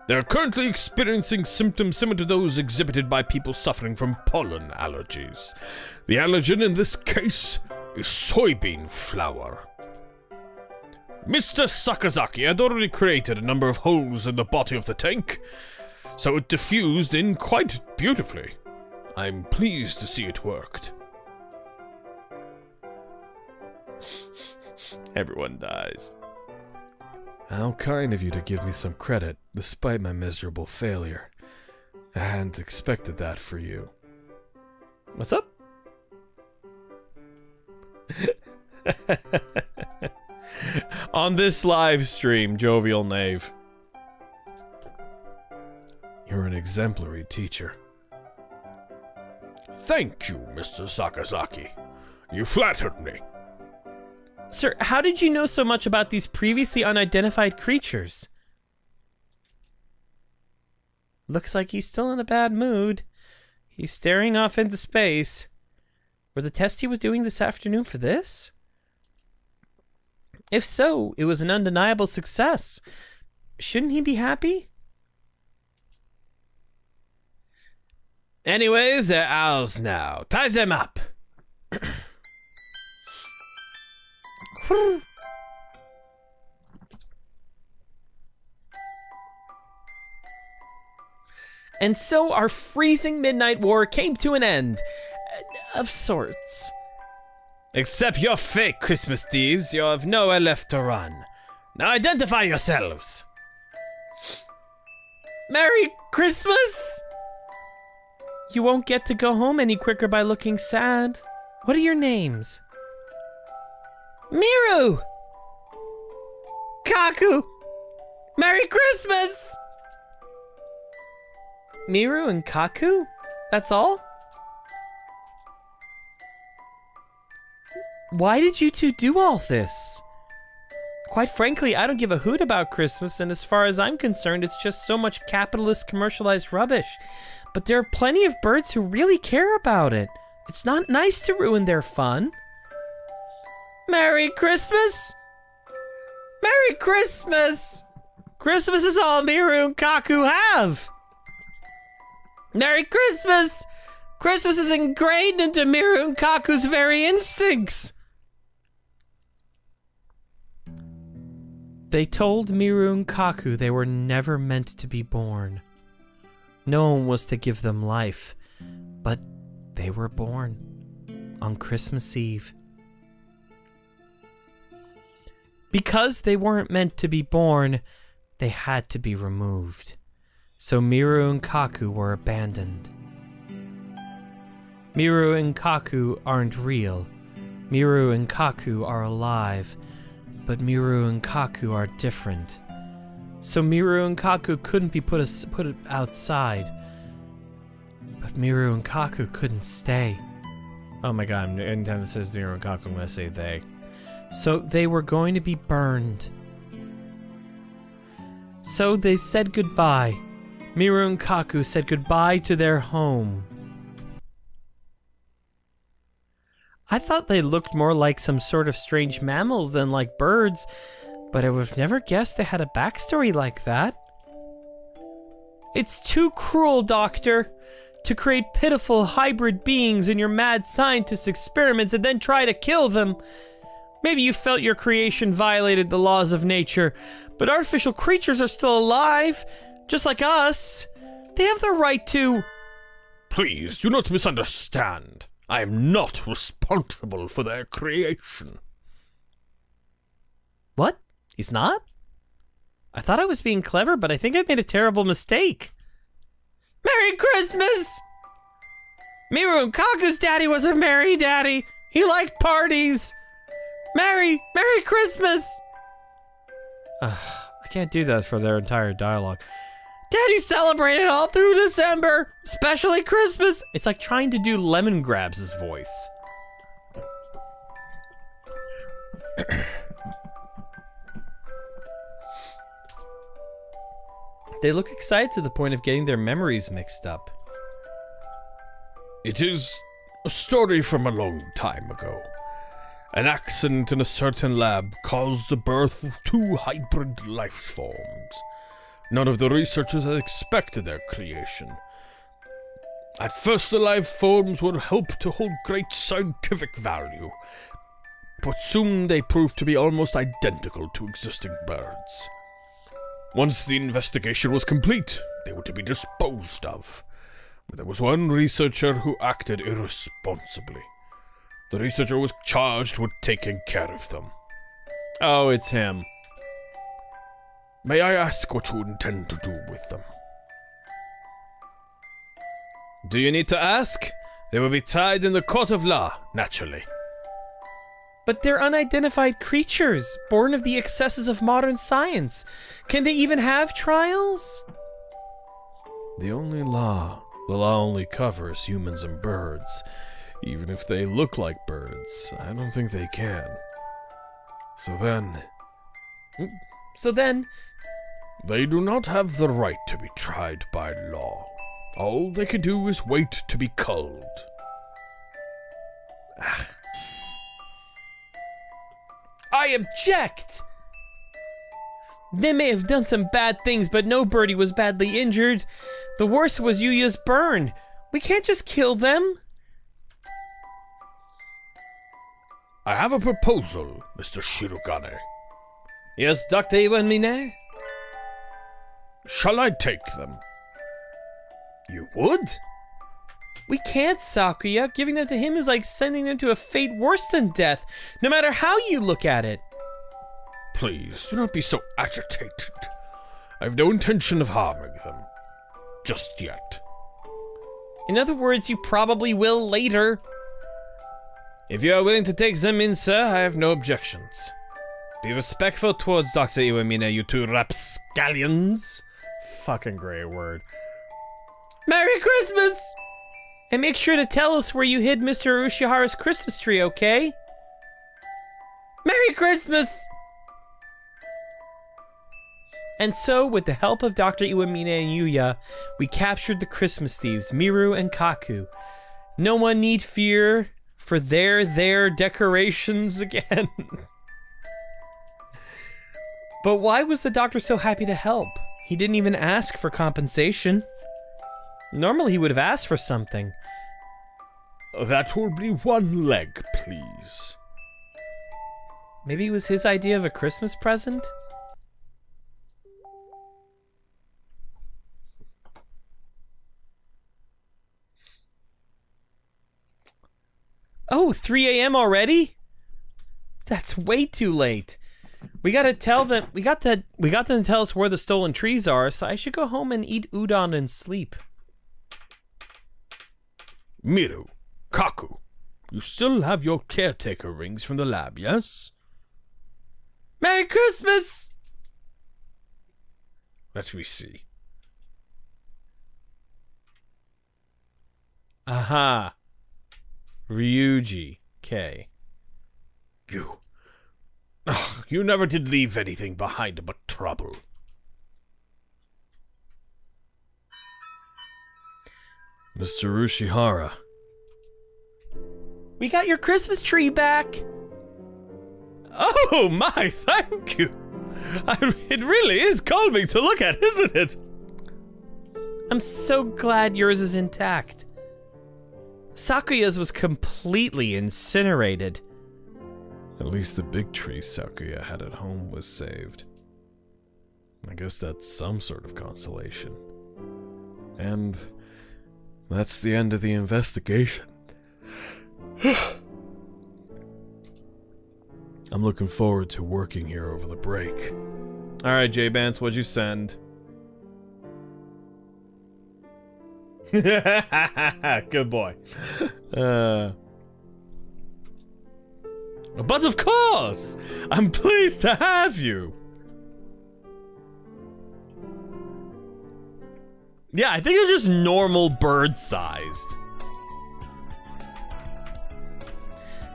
They're currently experiencing symptoms similar to those exhibited by people suffering from pollen allergies. The allergen in this case is soybean flour. Mr. Sakazaki had already created a number of holes in the body of the tank, so it diffused in quite beautifully. I'm pleased to see it worked. Everyone dies. How kind of you to give me some credit, despite my miserable failure. I hadn't expected that for you. What's up? On this live stream, jovial knave. You're an exemplary teacher. Thank you, Mr. Sakazaki. You flattered me. Sir, how did you know so much about these previously unidentified creatures? Looks like he's still in a bad mood. He's staring off into space. Were the tests he was doing this afternoon for this? If so, it was an undeniable success. Shouldn't he be happy? Anyways, they're ours now. Tie them up. And so our freezing midnight war came to an end. Of sorts. Except your fake Christmas thieves, you have nowhere left to run. Now identify yourselves. Merry Christmas! You won't get to go home any quicker by looking sad. What are your names? Miru! Kaku! Merry Christmas! Miru and Kaku? That's all? Why did you two do all this? Quite frankly, I don't give a hoot about Christmas, and as far as I'm concerned, it's just so much capitalist commercialized rubbish. But there are plenty of birds who really care about it. It's not nice to ruin their fun. Merry Christmas! Merry Christmas! Christmas is all Miru and Kaku have! Merry Christmas! Christmas is ingrained into Miru and Kaku's very instincts! They told Miru and Kaku they were never meant to be born. No one was to give them life, but they were born on Christmas Eve. Because they weren't meant to be born, they had to be removed. So Miru and Kaku were abandoned. Miru and Kaku aren't real. Miru and Kaku are alive, but Miru and Kaku are different. So Miru and Kaku couldn't be put outside. But Miru and Kaku couldn't stay. Oh my god, anytime it says Miru and Kaku, I'm gonna say they. So they were going to be burned. So they said goodbye. Miru and Kaku said goodbye to their home. I thought they looked more like some sort of strange mammals than like birds, but I would have never guessed they had a backstory like that. It's too cruel, Doctor, to create pitiful hybrid beings in your mad scientist experiments and then try to kill them. Maybe you felt your creation violated the laws of nature, but artificial creatures are still alive, just like us. They have the right to... Please, do not misunderstand. I am not responsible for their creation. What? He's not? I thought I was being clever, but I think I made a terrible mistake. Merry Christmas! Miru and Kaku's daddy was a merry daddy. He liked parties. Merry Christmas! I can't do that for their entire dialogue. Daddy celebrated all through December, especially Christmas. It's like trying to do Lemon Grabs' voice. They look excited to the point of getting their memories mixed up. It is a story from a long time ago. An accident in a certain lab caused the birth of two hybrid life forms. None of the researchers had expected their creation. At first, the life forms were hoped to hold great scientific value, but soon they proved to be almost identical to existing birds. Once the investigation was complete, they were to be disposed of. But there was one researcher who acted irresponsibly. The researcher was charged with taking care of them. Oh, it's him. May I ask what you intend to do with them? Do you need to ask? They will be tried in the court of law, naturally. But they're unidentified creatures, born of the excesses of modern science. Can they even have trials? The law only covers humans and birds. Even if they look like birds, I don't think they can. So then, They do not have the right to be tried by law. All they can do is wait to be culled. I object! They may have done some bad things, but no birdie was badly injured. The worst was Yuya's burn. We can't just kill them. I have a proposal, Mr. Shirogane. Yes, Dr. Iwanmine? Shall I take them? You would? We can't, Sakuya. Giving them to him is like sending them to a fate worse than death, no matter how you look at it. Please, do not be so agitated. I have no intention of harming them. Just yet. In other words, you probably will later. If you are willing to take them in, sir, I have no objections. Be respectful towards Dr. Iwamina, you two rapscallions. Fucking great word. Merry Christmas! And make sure to tell us where you hid Mr. Ushihara's Christmas tree, okay? Merry Christmas! And so, with the help of Dr. Iwamine and Yuya, we captured the Christmas thieves, Miru and Kaku. No one need fear for their decorations again. But why was the doctor so happy to help? He didn't even ask for compensation. Normally he would have asked for something. That will be one leg, please. Maybe it was his idea of a Christmas present? Oh, 3 a.m. already? That's way too late. We gotta tell them. We got them to tell us where the stolen trees are. So I should go home and eat udon and sleep. Miru, Kaku, you still have your caretaker rings from the lab, yes? Merry Christmas! Let me see. Aha. Ryuji K. You never did leave anything behind but trouble. Mr. Ushihara. We got your Christmas tree back. Oh my, thank you. It really is calming to look at, isn't it? I'm so glad yours is intact. Sakuya's was completely incinerated. At least the big tree Sakuya had at home was saved. I guess that's some sort of consolation. And that's the end of the investigation. I'm looking forward to working here over the break. Alright, J-Bance, what'd you send? Good boy. But of course, I'm pleased to have you. Yeah, I think it's just normal bird-sized.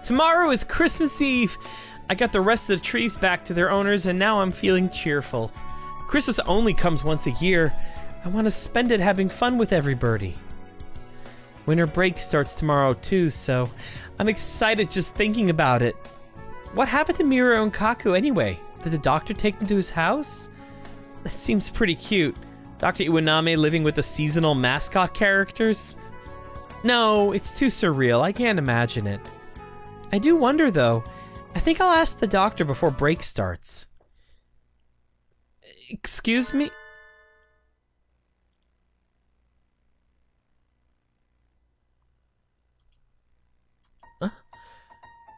Tomorrow is Christmas Eve. I got the rest of the trees back to their owners, and now I'm feeling cheerful. Christmas only comes once a year. I want to spend it having fun with everybody. Winter break starts tomorrow too, so I'm excited just thinking about it. What happened to Miru and Kaku anyway? Did the doctor take them to his house? That seems pretty cute. Dr. Iwaname living with the seasonal mascot characters? No, it's too surreal. I can't imagine it. I do wonder though. I think I'll ask the doctor before break starts. Excuse me?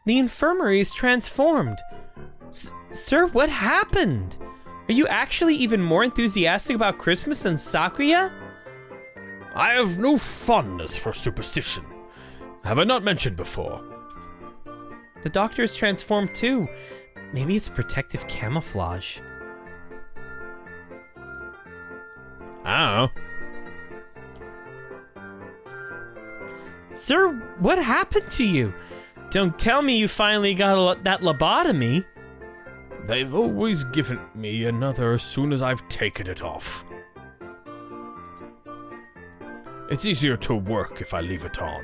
The infirmary is transformed. Sir, what happened? Are you actually even more enthusiastic about Christmas than Sakuya? I have no fondness for superstition. Have I not mentioned before? The doctor is transformed too. Maybe it's protective camouflage. I don't know. Sir, what happened to you? Don't tell me you finally got that lobotomy. They've always given me another as soon as I've taken it off. It's easier to work if I leave it on.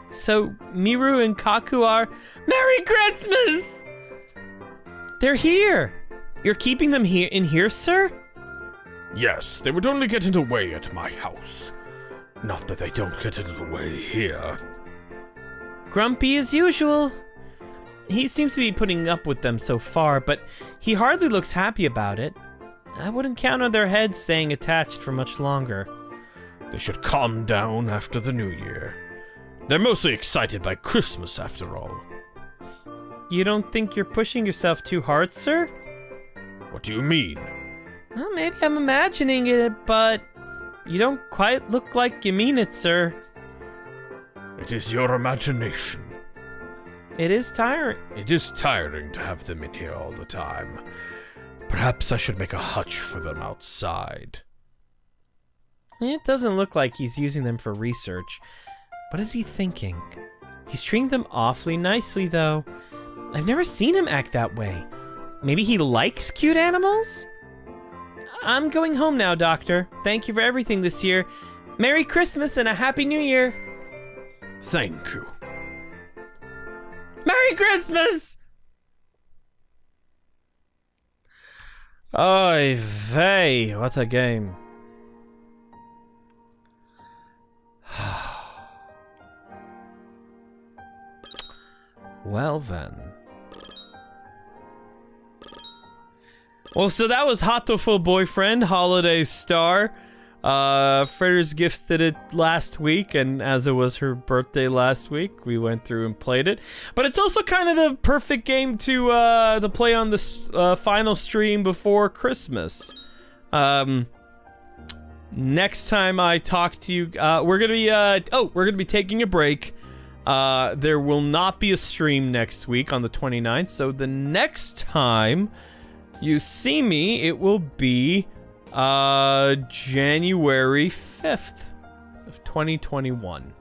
So Miru and Kaku are... Merry Christmas! They're here. You're keeping them in here, sir? Yes, they would only get in the way at my house. Not that they don't get in the way here. Grumpy as usual. He seems to be putting up with them so far, but he hardly looks happy about it. I wouldn't count on their heads staying attached for much longer. They should calm down after the new year. They're mostly excited by Christmas, after all. You don't think you're pushing yourself too hard, sir? What do you mean? Well, maybe I'm imagining it, but you don't quite look like you mean it, sir. It is your imagination. It is tiring. It is tiring to have them in here all the time. Perhaps I should make a hutch for them outside. It doesn't look like he's using them for research. What is he thinking? He's treating them awfully nicely, though. I've never seen him act that way. Maybe he likes cute animals? I'm going home now, Doctor. Thank you for everything this year. Merry Christmas and a Happy New Year. Thank you. Merry Christmas! Oy vey, what a game. Well then. Well, so that was Hatoful Boyfriend, Holiday Star. Fritters gifted it last week, and as it was her birthday last week, we went through and played it. But it's also kind of the perfect game to play on the final stream before Christmas. Next time I talk to you, we're gonna be taking a break. There will not be a stream next week on the 29th, so the next time you see me, it will be January 5th of 2021.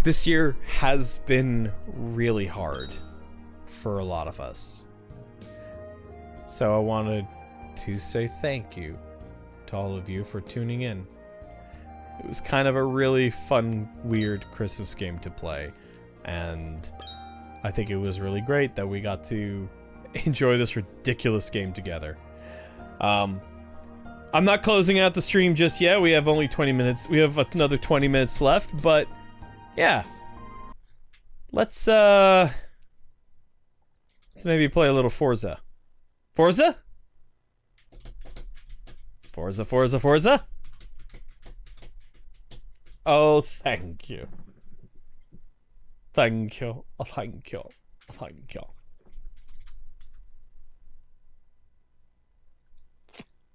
This year has been really hard for a lot of us. So I wanted to say thank you to all of you for tuning in. It was kind of a really fun, weird Christmas game to play, and I think it was really great that we got to enjoy this ridiculous game together. I'm not closing out the stream just yet. We have only 20 minutes. We have another 20 minutes left, but yeah. Let's maybe play a little Forza. Forza? Forza, Forza, Forza? Oh, thank you. Thank you. Oh, thank you. Oh, thank you.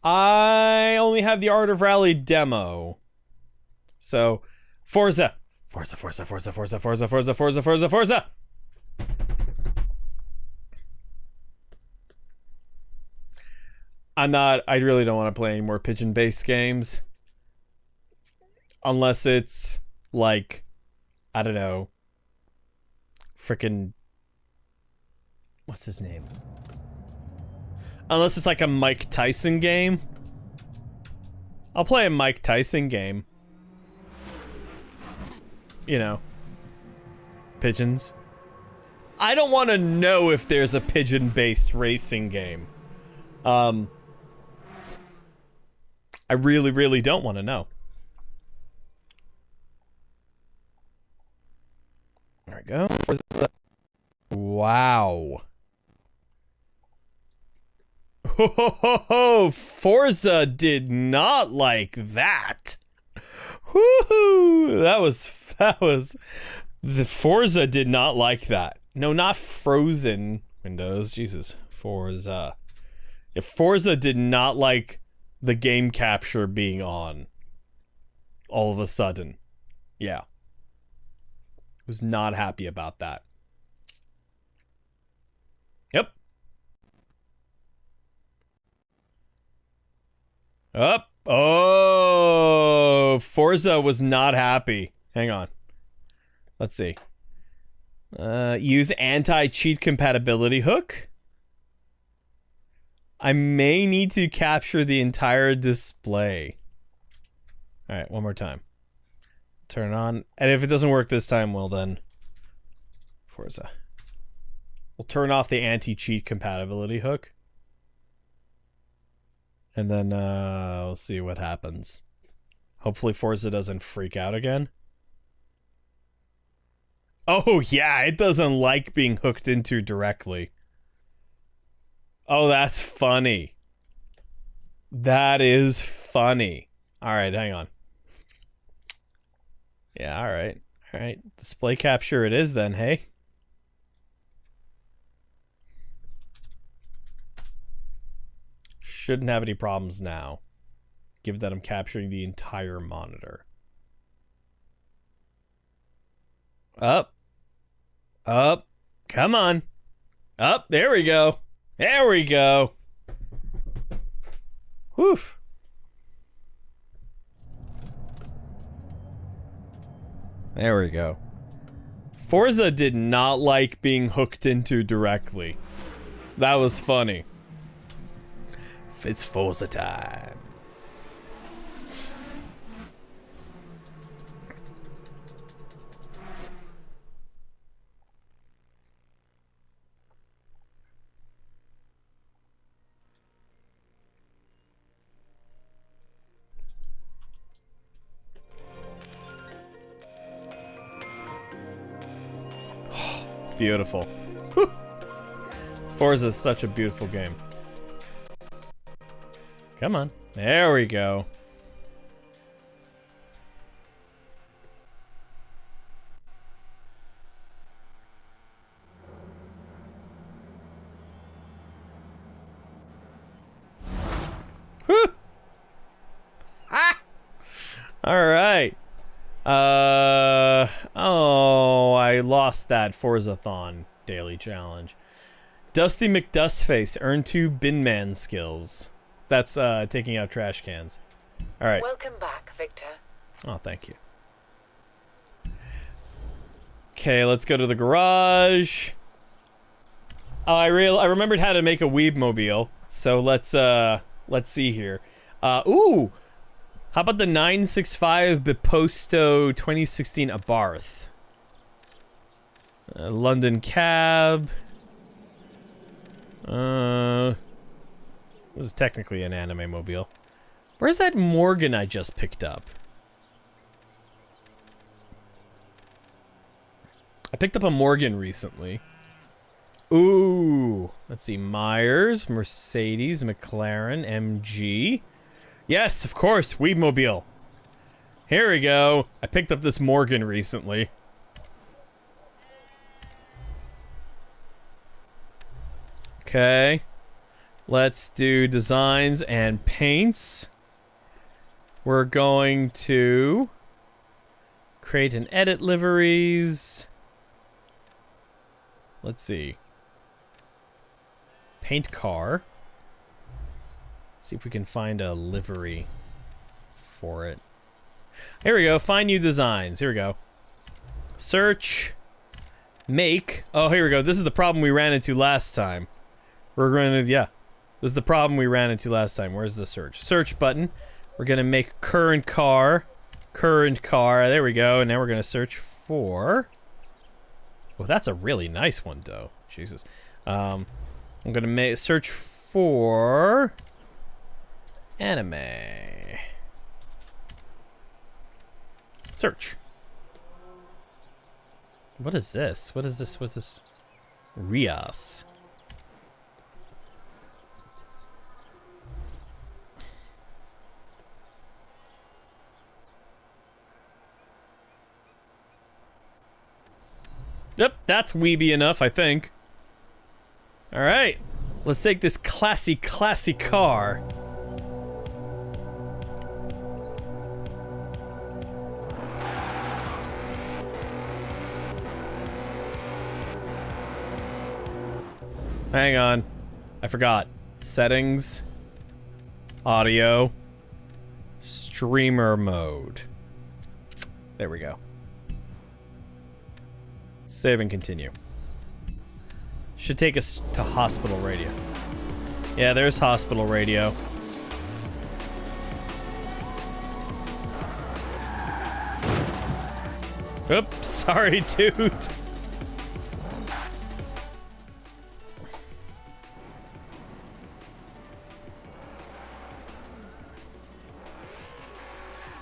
I only have the Art of Rally demo. So, Forza. Forza, Forza, Forza, Forza, Forza, Forza, Forza, Forza, Forza. I really don't want to play any more pigeon-based games. Unless it's, like, I don't know, frickin', what's his name? Unless it's like a Mike Tyson game. I'll play a Mike Tyson game. You know, pigeons. I don't want to know if there's a pigeon-based racing game. I really, really don't want to know. There we go. Wow. Oh, Forza did not like that. Woohoo! The Forza did not like that. No, not Frozen Windows. Jesus. Forza. If Forza did not like the game capture being on. all of a sudden. Yeah. Was not happy about that. Yep. Up. Oh, Forza was not happy. Hang on. Let's see. Use anti-cheat compatibility hook. I may need to capture the entire display. All right, one more time. Turn it on. And if it doesn't work this time, well then, Forza. We'll turn off the anti-cheat compatibility hook. And then we'll see what happens. Hopefully Forza doesn't freak out again. Oh yeah, it doesn't like being hooked into directly. Oh, that's funny. That is funny. Alright, hang on. Yeah, alright. Alright, display capture it is then, hey? Shouldn't have any problems now, given that I'm capturing the entire monitor. Up. Up. Come on. Up. There we go. There we go. Whew. There we go. Forza did not like being hooked into directly. That was funny. It's Forza time. Beautiful. Whew. Forza is such a beautiful game. Come on. There we go. Whew. Ah! All right. Oh, I lost that Forzathon daily challenge. Dusty McDustface earned 2 Binman skills. That's taking out trash cans. All right. Welcome back, Victor. Oh, thank you. Okay, let's go to the garage. Oh, I remembered how to make a Weebmobile. So let's see here. Ooh, how about the 965 Biposto 2016 Abarth? London cab. This is technically an anime mobile. Where's that Morgan I just picked up? I picked up a Morgan recently. Ooh, let's see. Myers, Mercedes, McLaren, MG. Yes, of course, Weebmobile. Here we go. I picked up this Morgan recently. Okay. Let's do designs and paints. We're going to create and edit liveries. Let's see. Paint car. See if we can find a livery for it. Here we go. Find new designs. Here we go. Search. Make. Oh, here we go. This is the problem we ran into last time. We're going to, yeah. This is the problem we ran into last time. Where's the search? Search button. We're going to make current car. Current car. There we go. And now we're going to search for... Oh, that's a really nice one, though. Jesus. I'm going to search for... anime. Search. What is this? What is this? What's this? Rias. Yep, that's weeby enough, I think. Alright. Let's take this classy car. Hang on. I forgot. Settings. Audio. Streamer mode. There we go. Save and continue. Should take us to hospital radio. Yeah, there's hospital radio. Oops, sorry, dude.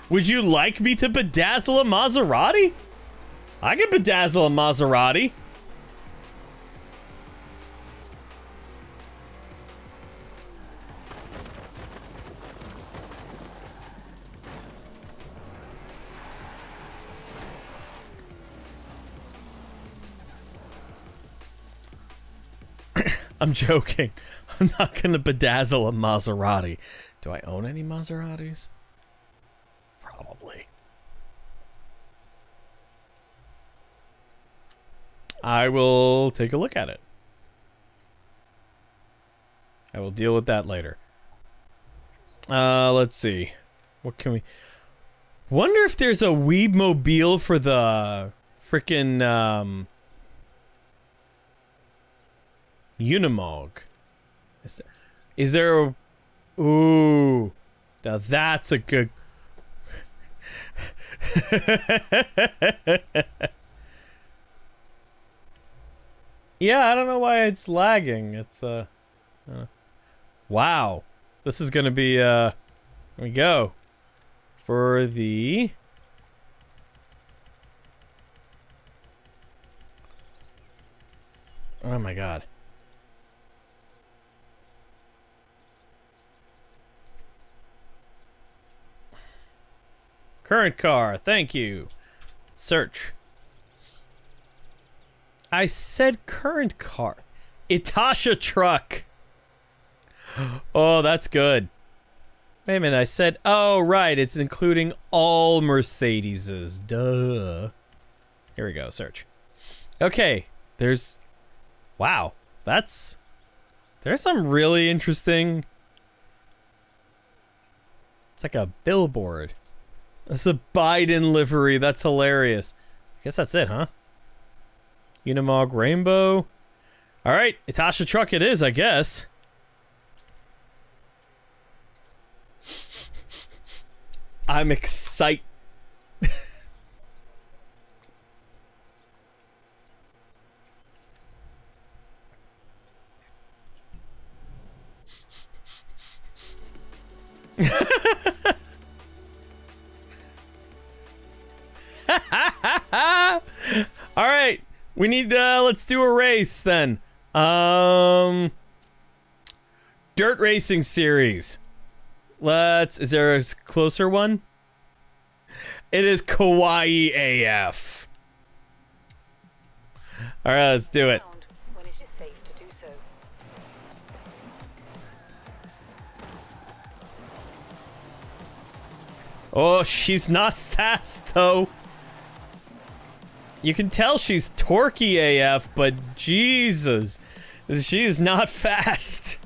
Would you like me to bedazzle a Maserati? I can bedazzle a Maserati. I'm joking. I'm not gonna bedazzle a Maserati. Do I own any Maseratis? Probably. I will take a look at it. I will deal with that later. Let's see. What can we... Wonder if there's a Weebmobile for the frickin', Unimog. Is there a... Ooh. Now that's a good... Yeah, I don't know why it's lagging. It's, wow. This is gonna be, here we go. For the... Oh my god. Current car, thank you. Search. I said current car. Itasha truck. Oh, that's good. Wait a minute, I said, oh, right, it's including all Mercedeses. Duh. Here we go, search. Okay, there's... Wow, that's... There's some really interesting... It's like a billboard. That's a Biden livery. That's hilarious. I guess that's it, huh? Unimog Rainbow. Alright, Itasha truck it is, I guess. I'm excited. All right, we need let's do a race then. Dirt racing series. Is there a closer one? It is kawaii AF. All right, let's do it. When it is safe to do so. Oh, she's not fast though. You can tell she's torquey AF, but Jesus, she is not fast.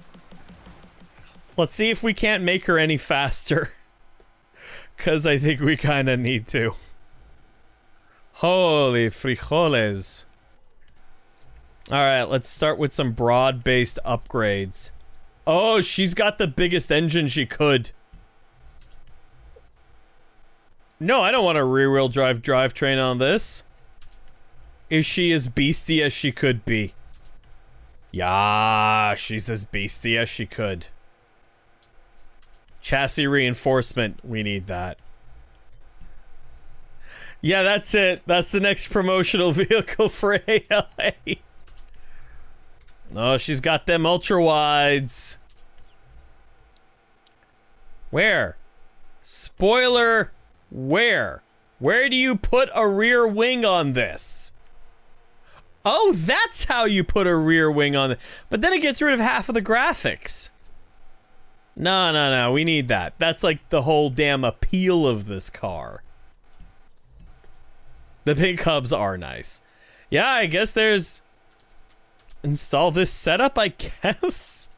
Let's see if we can't make her any faster. Because I think we kind of need to. Holy frijoles. Alright, let's start with some broad-based upgrades. Oh, she's got the biggest engine she could. No, I don't want a rear-wheel drive drivetrain on this. Is she as beastie as she could be? Yeah, she's as beastie as she could. Chassis reinforcement, we need that. Yeah, that's it. That's the next promotional vehicle for ALA. Oh, she's got them ultra wides. Where? Spoiler, where? Where do you put a rear wing on this? Oh, that's how you put a rear wing on it. But then it gets rid of half of the graphics. No, we need that. That's like the whole damn appeal of this car. The pink hubs are nice. Yeah, I guess there's install this setup, I guess?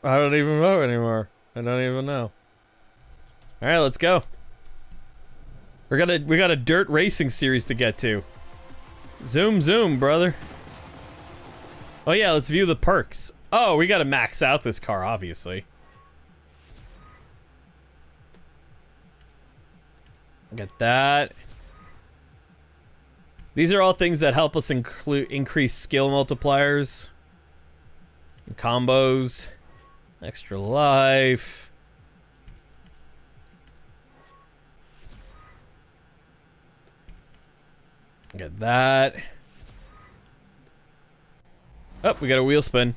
I don't even know anymore. I don't even know. Alright, let's go. We got a dirt racing series to get to. Zoom, zoom, brother. Oh yeah, let's view the perks. Oh, we gotta max out this car, obviously. Get that. These are all things that help us increase skill multipliers. And combos. Extra life. Get that. Oh, we got a wheel spin.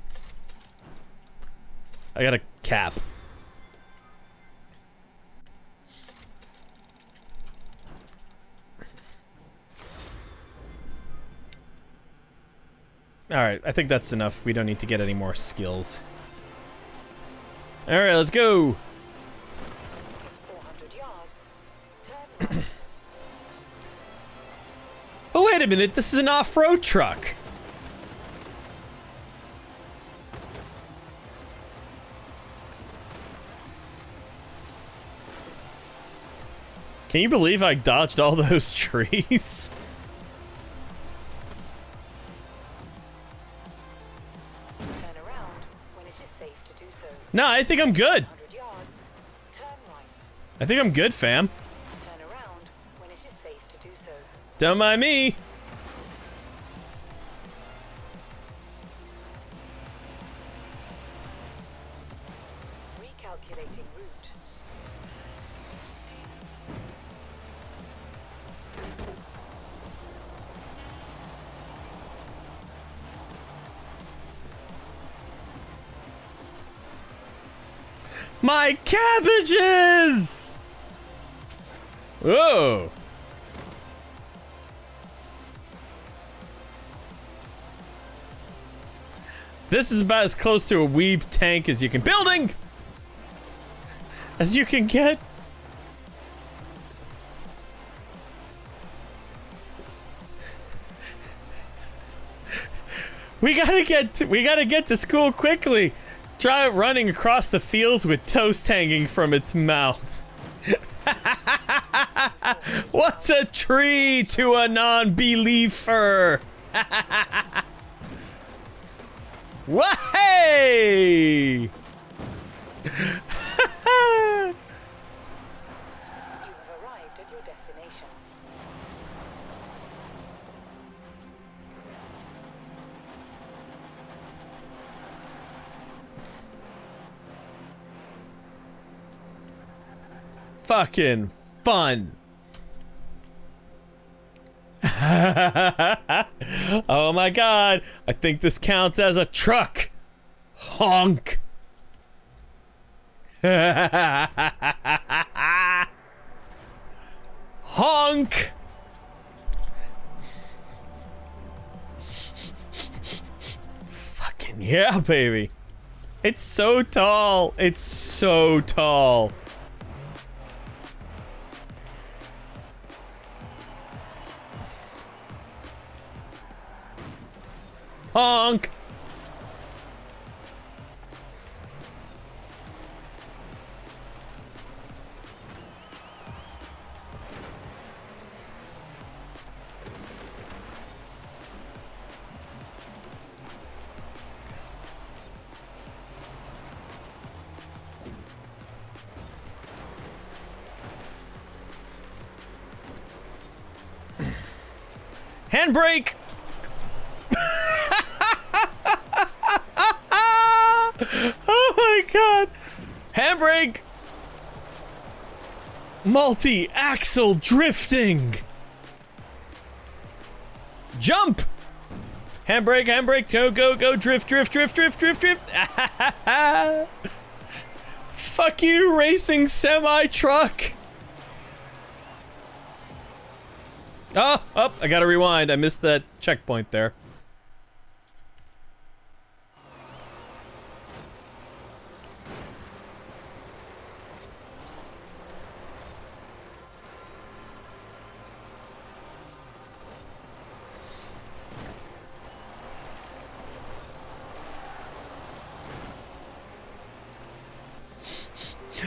I got a cap. Alright, I think that's enough. We don't need to get any more skills. Alright, let's go! 400 yards. Turn right. Oh, wait a minute, this is an off-road truck! Can you believe I dodged all those trees? Turn around when it is safe to do so. No, I think I'm good. 100 yards. Turn right. I think I'm good, fam. Turn around when it is safe to do so. Don't mind me. Recalculating route. My cabbages! Whoa. This is about as close to a weeb tank as you can building! As you can get. We gotta get to school quickly. Try running across the fields with toast hanging from its mouth. What's a tree to a non-believer? Why? You have arrived at your destination. Fucking fun. Oh my god, I think this counts as a truck. Honk. Honk. Fucking yeah, baby. It's so tall. It's so tall. Honk! Handbrake! Oh my god! Handbrake! Multi-axle drifting! Jump! Handbrake, handbrake, go, go, go, drift, drift, drift, drift, drift, drift! Fuck you, racing semi-truck! Oh, I gotta rewind. I missed that checkpoint there.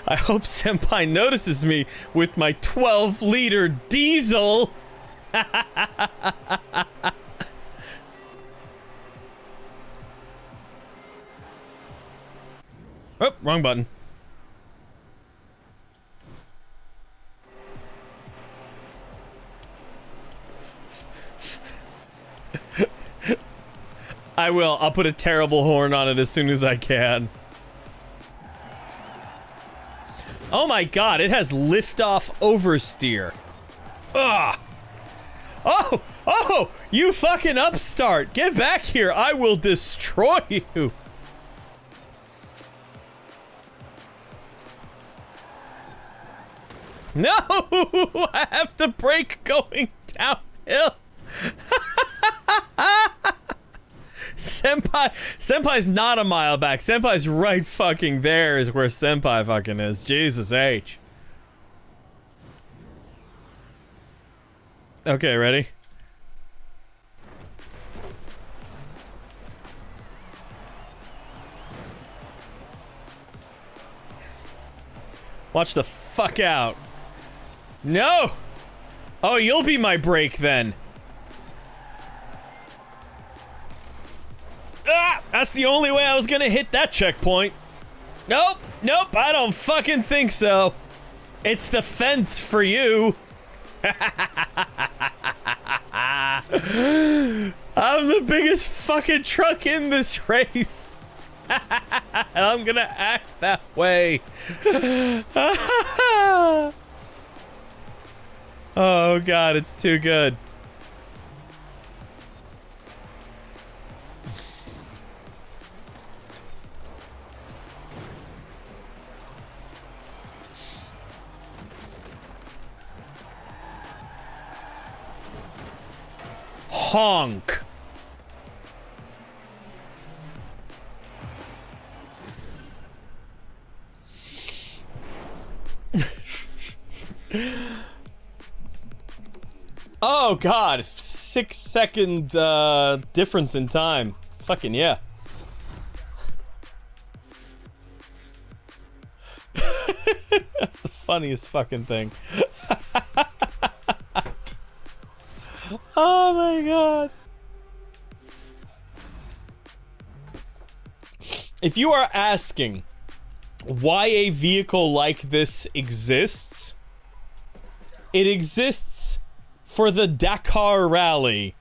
I hope Senpai notices me with my 12-liter diesel. Oh, wrong button. I will. I'll put a terrible horn on it as soon as I can. Oh my god, it has liftoff oversteer. Ugh. Oh! Oh! You fucking upstart! Get back here! I will destroy you! No! I have to brake going downhill! Senpai's not a mile back. Senpai's right fucking there is where Senpai fucking is. Jesus H. Okay, ready? Watch the fuck out. No! Oh, you'll be my brake then. Ah! That's the only way I was gonna hit that checkpoint. Nope! Nope, I don't fucking think so. It's the fence for you. I'm the biggest fucking truck in this race. And I'm gonna act that way. Oh god, it's too good. Honk. Oh god, 6 second difference in time. Fucking yeah. That's the funniest fucking thing. Oh my god. If you are asking why a vehicle like this exists, it exists for the Dakar Rally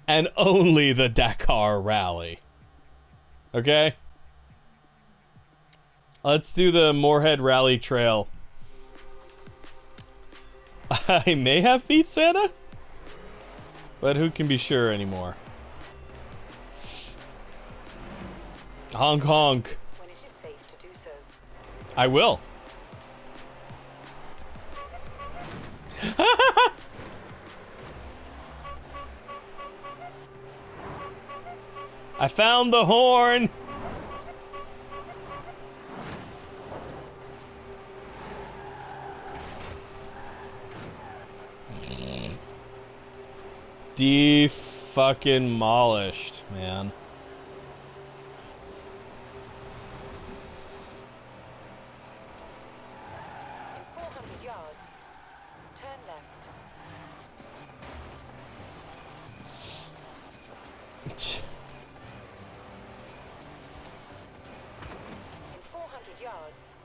and only the Dakar Rally. Okay? Let's do the Morehead Rally Trail. I may have beat Santa, but who can be sure anymore? Honk honk. When it is safe to do so. I will. I found the horn. De-fucking-molished, man. In 400 yards, turn left. In 400 yards,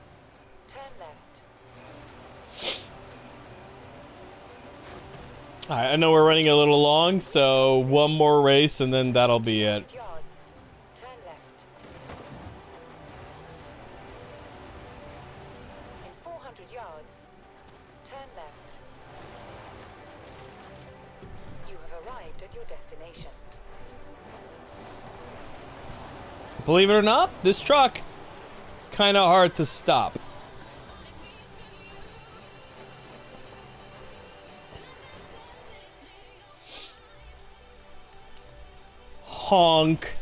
turn left. Alright, I know we're running a little long, so one more race and then that'll be it. 200 yards, turn left. In 400 yards, turn left. You have arrived at your destination. Believe it or not, this truck kinda hard to stop. Honk.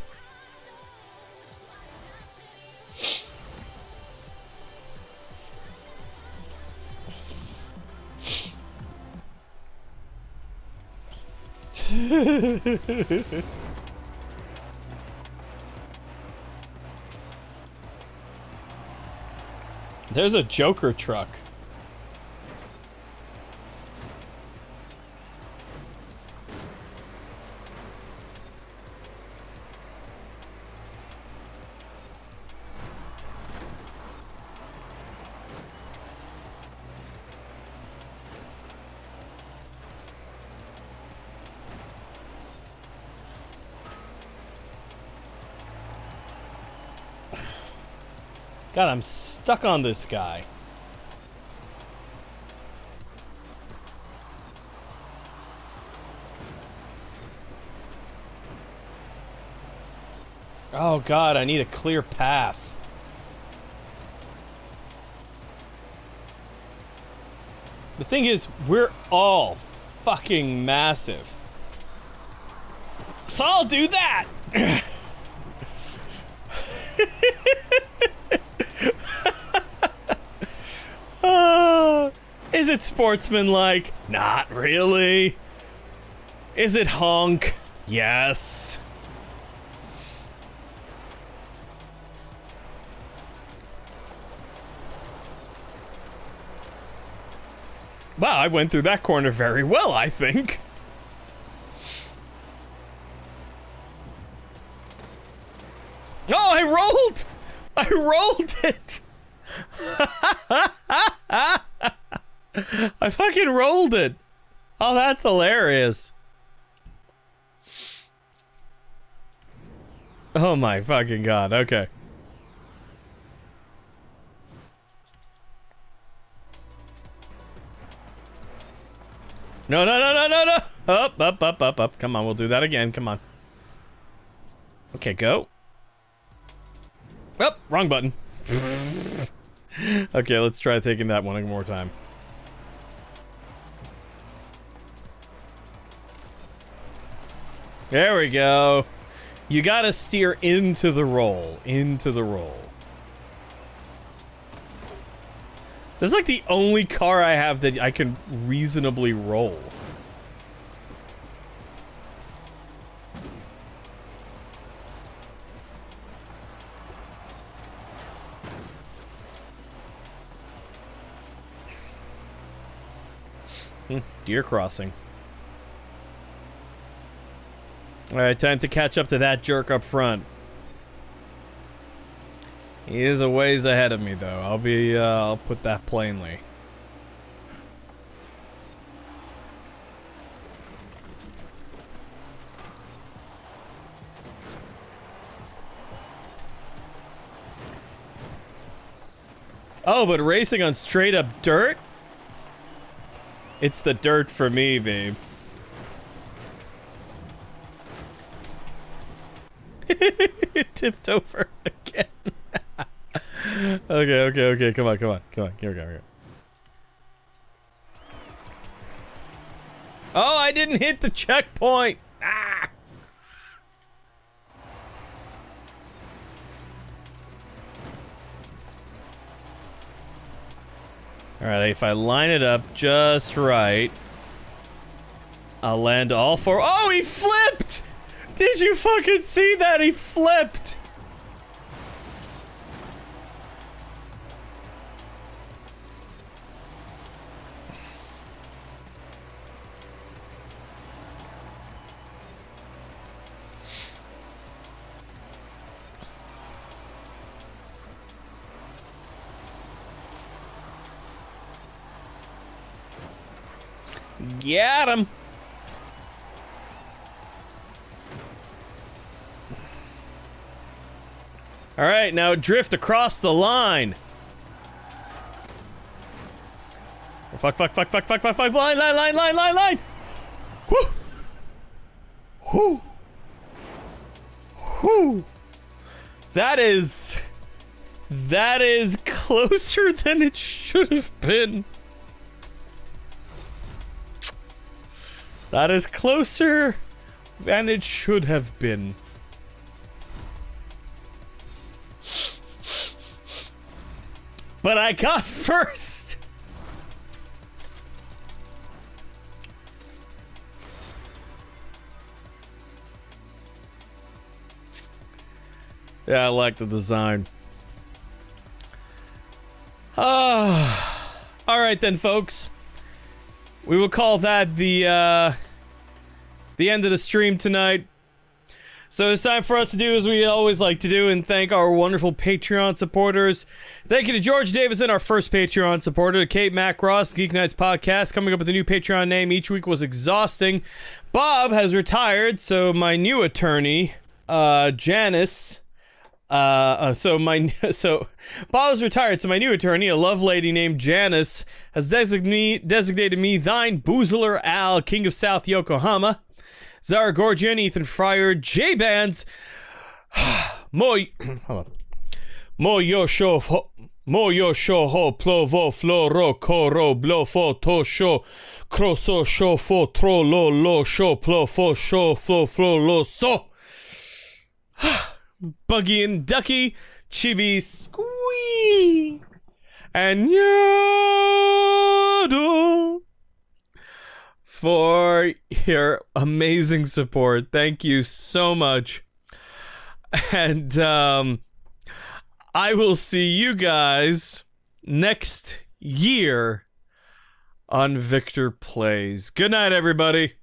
There's a Joker truck. God, I'm stuck on this guy. Oh God, I need a clear path. The thing is, we're all fucking massive. So I'll do that! Is it sportsmanlike? Not really. Is it honk? Yes. Wow, I went through that corner very well, I think. Oh, I rolled! I rolled it! I fucking rolled it! Oh, that's hilarious. Oh my fucking God, okay. No, no, no, no, no, no! Up, up, up, up, up. Come on, we'll do that again, come on. Okay, go. Oh, wrong button. Okay, let's try taking that one more time. There we go. You gotta steer into the roll. Into the roll. This is like the only car I have that I can reasonably roll. Deer crossing. Alright, time to catch up to that jerk up front. He is a ways ahead of me, though. I'll put that plainly. Oh, but racing on straight up dirt? It's the dirt for me, babe. It tipped over again. Okay, come on. Here we go. Oh, I didn't hit the checkpoint! Ah! Alright, if I line it up just right, I'll land all four. Oh, he flipped! Did you fucking see that? He flipped! Got him! Alright, now drift across the line! Oh, fuck, line! Whoo! Whoo! Whoo! That is closer than it should have been. That is closer than it should have been. But I got first! Yeah, I like the design. Alright then, folks. We will call that the end of the stream tonight. So it's time for us to do as we always like to do and thank our wonderful Patreon supporters. Thank you to George Davison, our first Patreon supporter, to Kate Macross, Geek Nights Podcast. Coming up with a new Patreon name each week was exhausting. Bob has retired, so my new attorney, Janice... So Bob is retired, so my new attorney, a love lady named Janice, has designated me thine boozler Al, King of South Yokohama. Zara Gorgian, Ethan Fryer, J-Bands, Mo yo sho ho plovo floro koro blofo to sho kroso sho fo tro lo sho plofo sho flo lo so. Buggy and Ducky, Chibi Squee, and Yodel for your amazing support. Thank you so much. And I will see you guys next year on Victor Plays. Good night, everybody.